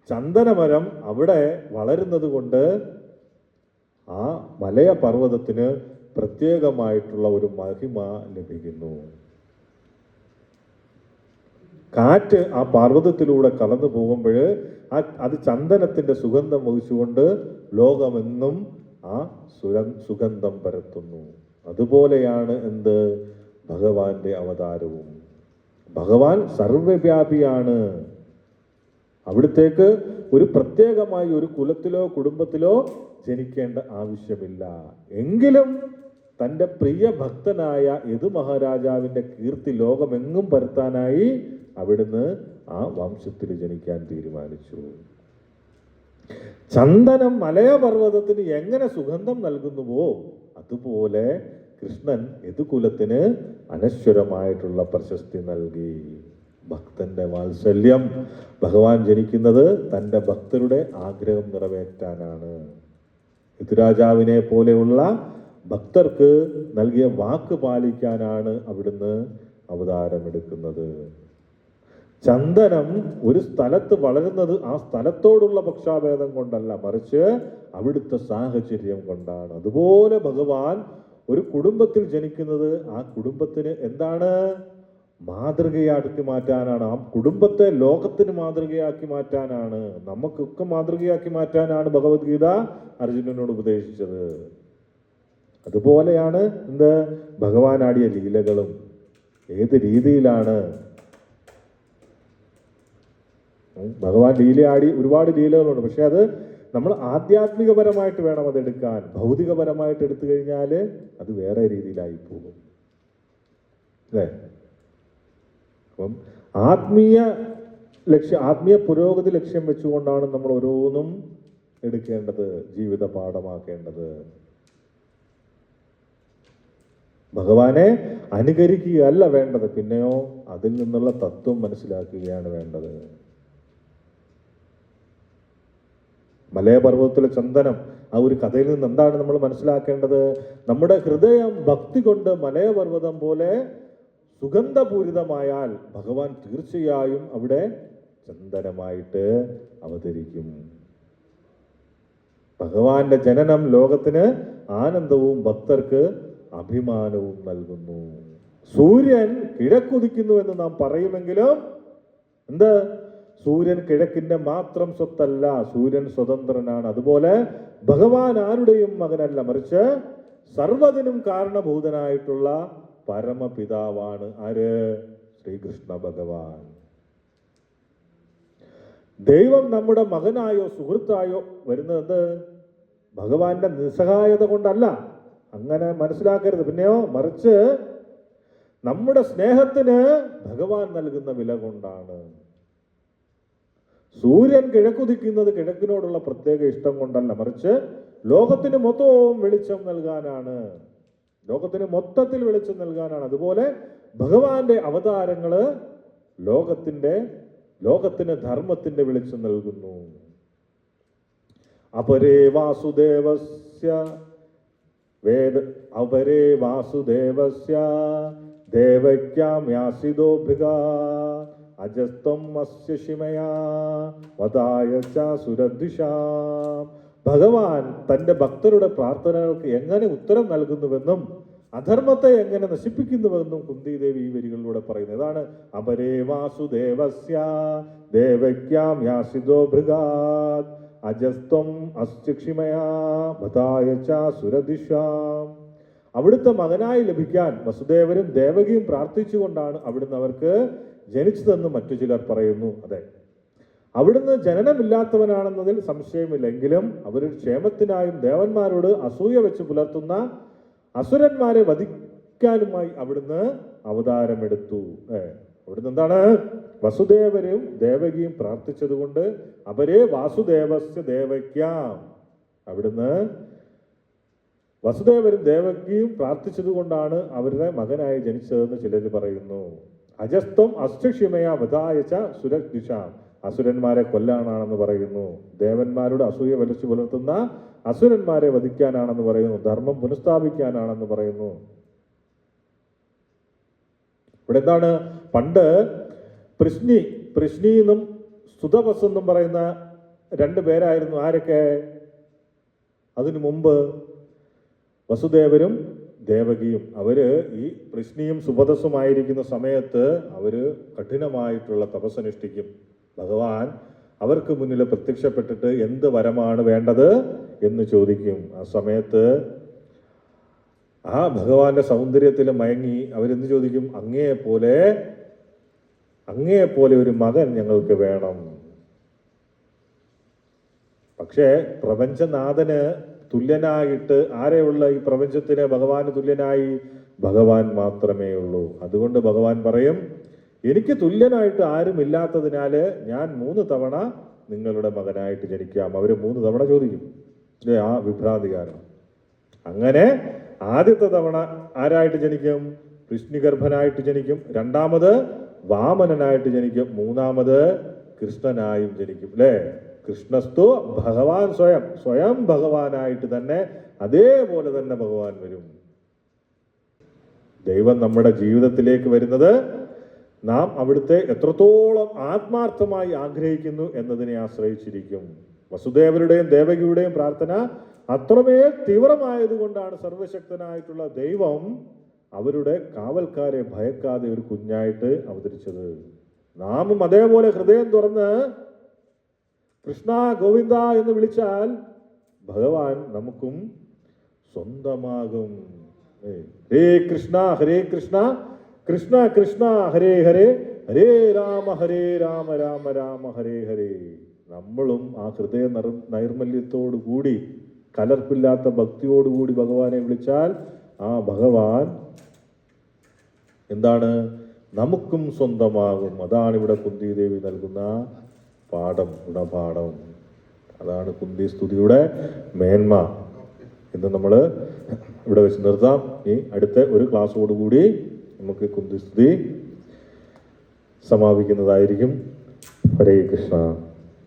ചന്ദനമരം അവിടെ വളരുന്നത് കൊണ്ട് ആ മലയപർവ്വതത്തിന് പ്രത്യേകമായിട്ടുള്ള ഒരു മഹിമ ലഭിക്കുന്നു. കാറ്റ് ആ പർവ്വതത്തിലൂടെ കടന്നു പോകുമ്പോൾ അത് ചന്ദനത്തിന്റെ സുഗന്ധം വഹിച്ചുകൊണ്ട് ലോകമെന്നും ആ സുഗന്ധം പരത്തുന്നു. അതുപോലെയാണ് എന്ത്? ഭഗവാന്റെ അവതാരവും. ഭഗവാൻ സർവ്വവ്യാപിയാണ്. അവിടത്തേക്ക് ഒരു പ്രത്യേകമായി ഒരു കുലത്തിലോ കുടുംബത്തിലോ ജനിക്കേണ്ട ആവശ്യമില്ല. എങ്കിലും തൻ്റെ പ്രിയ ഭക്തനായ യദു മഹാരാജാവിന്റെ കീർത്തി ലോകമെങ്ങും പരത്താനായി അവിടുന്ന് ആ വംശത്തിൽ ജനിക്കാൻ തീരുമാനിച്ചു. ചന്ദനം മലയപർവ്വതത്തിന് എങ്ങനെ സുഗന്ധം നൽകുന്നുവോ അതുപോലെ കൃഷ്ണൻ യദുകുലത്തിന് അനശ്വരമായിട്ടുള്ള പ്രശസ്തി നൽകി. ഭക്തന്റെ വാത്സല്യം. ഭഗവാൻ ജനിക്കുന്നത് തൻ്റെ ഭക്തരുടെ ആഗ്രഹം നിറവേറ്റാനാണ്. യദുരാജാവിനെ പോലെയുള്ള ഭക്തർക്ക് നൽകിയ വാക്ക് പാലിക്കാനാണ് അവിടുന്ന് അവതാരമെടുക്കുന്നത്. ചന്ദനം ഒരു സ്ഥലത്ത് വളരുന്നത് ആ സ്ഥലത്തോടുള്ള പക്ഷാഭേദം കൊണ്ടല്ല, മറിച്ച് അവിടുത്തെ സാഹചര്യം കൊണ്ടാണ്. അതുപോലെ ഭഗവാൻ ഒരു കുടുംബത്തിൽ ജനിക്കുന്നത് ആ കുടുംബത്തിന് എന്താണ്? മാതൃകയാക്കി മാറ്റാനാണ്. ആ കുടുംബത്തെ ലോകത്തിന് മാതൃകയാക്കി മാറ്റാനാണ്. നമുക്കൊക്കെ മാതൃകയാക്കി മാറ്റാനാണ് ഭഗവത്ഗീത അർജുനനോട് ഉപദേശിച്ചത്. അതുപോലെയാണ് എന്ത്? ഭഗവാൻ ആടിയ ലീലകളും. ഏത് രീതിയിലാണ് ഭഗവാൻ ലീലയാടി? ഒരുപാട് ലീലകളുണ്ട്. പക്ഷെ അത് നമ്മൾ ആധ്യാത്മികപരമായിട്ട് വേണം അതെടുക്കാൻ. ഭൗതികപരമായിട്ട് എടുത്തു കഴിഞ്ഞാൽ അത് വേറെ രീതിയിലായി പോകും, അല്ലേ? അപ്പം ആത്മീയ പുരോഗതി ലക്ഷ്യം വെച്ചുകൊണ്ടാണ് നമ്മൾ ഓരോന്നും എടുക്കേണ്ടത്, ജീവിത പാഠമാക്കേണ്ടത്. ഭഗവാനെ അനുകരിക്കുകയല്ല വേണ്ടത്, പിന്നെയോ അതിൽ നിന്നുള്ള തത്വം മനസ്സിലാക്കുകയാണ് വേണ്ടത്. മലയപർവ്വതത്തിലെ ചന്ദനം, ആ ഒരു കഥയിൽ നിന്ന് എന്താണ് നമ്മൾ മനസ്സിലാക്കേണ്ടത്? നമ്മുടെ ഹൃദയം ഭക്തി കൊണ്ട് മലയപർവ്വതം പോലെ സുഗന്ധപൂരിതമായാൽ ഭഗവാൻ തീർച്ചയായും അവിടെ ചന്ദനമായിട്ട് അവതരിക്കും. ഭഗവാന്റെ ജനനം ലോകത്തിന് ആനന്ദവും ഭക്തർക്ക് അഭിമാനവും നൽകുന്നു. സൂര്യൻ കിഴക്കുദിക്കുന്നു എന്ന് നാം പറയുമെങ്കിലും എന്ത്? സൂര്യൻ കിഴക്കിന്റെ മാത്രം സ്വത്തല്ല, സൂര്യൻ സ്വതന്ത്രനാണ്. അതുപോലെ ഭഗവാൻ ആരുടെയും മകനല്ല, മറിച്ച് സർവ്വതിനും കാരണഭൂതനായിട്ടുള്ള പരമപിതാവാണ്. ആര്? ശ്രീകൃഷ്ണ ഭഗവാൻ. ദൈവം നമ്മുടെ മകനായോ സുഹൃത്തായോ വരുന്നത് ഭഗവാന്റെ നിസ്സഹായത കൊണ്ടല്ല, അങ്ങനെ മനസ്സിലാക്കരുത്. പിന്നെയോ മറിച്ച് നമ്മുടെ സ്നേഹത്തിന് ഭഗവാൻ നൽകുന്ന വില കൊണ്ടാണ്. സൂര്യൻ കിഴക്കുദിക്കുന്നത് കിഴക്കിനോടുള്ള പ്രത്യേക ഇഷ്ടം കൊണ്ടല്ല, മറിച്ച് ലോകത്തിന് മൊത്തവും വെളിച്ചം നൽകാനാണ്. ലോകത്തിന് മൊത്തത്തിൽ വെളിച്ചം നൽകാനാണ്. അതുപോലെ ഭഗവാന്റെ അവതാരങ്ങള് ലോകത്തിന് ധർമ്മത്തിന്റെ വെളിച്ചം നൽകുന്നു. അപരേ വാസുദേവസ്യ ദേവക്യാം യാസിതോ ഭൃഗാ അജസ്ത്വം അസ്യ ശിമയാ വദായ ച സുരദ്വിഷാം. ഭഗവാൻ തൻ്റെ ഭക്തരുടെ പ്രാർത്ഥനകൾക്ക് എങ്ങനെ ഉത്തരം നൽകുന്നുവെന്നും അധർമ്മത്തെ എങ്ങനെ നശിപ്പിക്കുന്നുവെന്നും കുന്തിദേവി ഈ വരികളിലൂടെ പറയുന്നത്. ഇതാണ് അപരേ വാസുദേവസ്യ ദേവക്യാം യാസിതോ ഭൃഗാത് അജസ്ത്വം അസ്യക്ഷിമയാ ഭതായ ച സുരദിശാം. അവിടുത്തെ മകനായി ലഭിക്കാൻ വസുദേവരും ദേവകിയും പ്രാർത്ഥിച്ചുകൊണ്ടാണ് അവിടുന്ന് അവർക്ക് ജനിച്ചതെന്ന് മറ്റു ചിലർ പറയുന്നു. അതെ, അവിടുന്ന് ജനനമില്ലാത്തവനാണെന്നതിൽ സംശയമില്ലെങ്കിലും അവരുടെ ക്ഷേമത്തിനായും ദേവന്മാരോട് അസൂയ വെച്ച് പുലർത്തുന്ന അസുരന്മാരെ വധിക്കാനുമായി അവിടുന്ന് അവതാരമെടുത്തു. അവിടുന്ന് എന്താണ്? വസുദേവരും ദേവകിയും പ്രാർത്ഥിച്ചതുകൊണ്ട് അവരെ വാസുദേവസ്യ ദേവക്യാം, അവിടുന്ന് വസുദേവരും ദേവകിയും പ്രാർത്ഥിച്ചത് കൊണ്ടാണ് അവരുടെ മകനായി ജനിച്ചതെന്ന് ചിലർ പറയുന്നു. അജസ്ത്വം അസ്യക്ഷിമയ വധായച്ച സുരദിശാം, അസുരന്മാരെ കൊല്ലാനാണെന്ന് പറയുന്നു. ദേവന്മാരുടെ അസൂയ വലിച്ചു പുലർത്തുന്ന അസുരന്മാരെ വധിക്കാനാണെന്ന് പറയുന്നു. ധർമ്മം പുനഃസ്ഥാപിക്കാനാണെന്ന് പറയുന്നു. ഇവിടെ എന്താണ്? പണ്ട് പൃശ്നി എന്നും സുതപസ് എന്നും പറയുന്ന രണ്ടു പേരായിരുന്നു. ആരൊക്കെ? അതിനു മുമ്പ് വസുദേവരും ദേവകിയും. അവര് ഈ പൃശ്നിയും സുപതസുമായിരിക്കുന്ന സമയത്ത് അവര് കഠിനമായിട്ടുള്ള തപസ്സനുഷ്ഠിക്കും. ഭഗവാൻ അവർക്ക് മുന്നിൽ പ്രത്യക്ഷപ്പെട്ടിട്ട് എന്ത് വരമാണ് വേണ്ടത് എന്ന് ചോദിക്കും. ആ സമയത്ത് ആ ഭഗവാന്റെ സൗന്ദര്യത്തിൽ മയങ്ങി അവരെന്ത് ചോദിക്കും? അങ്ങയെപ്പോലെ ഒരു മകൻ ഞങ്ങൾക്ക് വേണം. പക്ഷേ പ്രപഞ്ചനാഥന് തുല്യനായിട്ട് ആരെയുള്ള ഈ പ്രപഞ്ചത്തിന് ഭഗവാന് തുല്യനായി ഭഗവാൻ മാത്രമേ ഉള്ളൂ. അതുകൊണ്ട് ഭഗവാൻ പറയും, എനിക്ക് തുല്യനായിട്ട് ആരുമില്ലാത്തതിനാല് ഞാൻ 3 തവണ നിങ്ങളുടെ മകനായിട്ട് ജനിക്കാം. അവര് 3 തവണ ചോദിക്കും. ആ വിഭ്രാന്തി കാരണം അങ്ങനെ ആദ്യത്തെ തവണ ആരായിട്ട് ജനിക്കും? വിഷ്ണുഗർഭനായിട്ട് ജനിക്കും. രണ്ടാമത് വാമനനായിട്ട് ജനിക്കും. മൂന്നാമത് കൃഷ്ണനായും ജനിക്കും. അല്ലേ? കൃഷ്ണസ്തു ഭഗവാൻ സ്വയം ഭഗവാനായിട്ട് തന്നെ അതേപോലെ തന്നെ ഭഗവാൻ വരും. ദൈവം നമ്മുടെ ജീവിതത്തിലേക്ക് വരുന്നത് നാം അവിടുത്തെ എത്രത്തോളം ആത്മാർത്ഥമായി ആഗ്രഹിക്കുന്നു എന്നതിനെ ആശ്രയിച്ചിരിക്കും. വസുദേവരുടെയും ദേവകിയുടെയും പ്രാർത്ഥന അത്രമേൽ തീവ്രമായതുകൊണ്ടാണ് സർവശക്തനായിട്ടുള്ള ദൈവം അവരുടെ കാവൽക്കാരെ ഭയക്കാതെ ഒരു കുഞ്ഞായിട്ട് അവതരിച്ചത്. നാമും അതേപോലെ ഹൃദയം തുറന്ന് കൃഷ്ണ ഗോവിന്ദ എന്ന് വിളിച്ചാൽ ഭഗവാൻ നമുക്കും സ്വന്തമാകും. ഹരേ കൃഷ്ണ കൃഷ്ണ കൃഷ്ണ ഹരേ ഹരേ, ഹരേ രാമ രാമ ഹരേ ഹരേ. നമ്മളും ആ ഹൃദയ നൈർമല്യത്തോടു കൂടി, കലർപ്പില്ലാത്ത ഭക്തിയോടുകൂടി ഭഗവാനെ വിളിച്ചാൽ ആ ഭഗവാൻ എന്താണ്? നമുക്കും സ്വന്തമാകും. അതാണ് ഇവിടെ കുന്തിദേവി നൽകുന്ന ഗുണപാഠം. അതാണ് കുന്തി സ്തുതിയുടെ മേന്മ എന്ന് നമ്മൾ ഇവിടെ വെച്ച് നിർത്താം. ഈ അടുത്ത ഒരു ക്ലാസ്സോടുകൂടി നമുക്ക് കുന്തി സ്തുതി സമാപിക്കുന്നതായിരിക്കും. ഹരേ കൃഷ്ണ.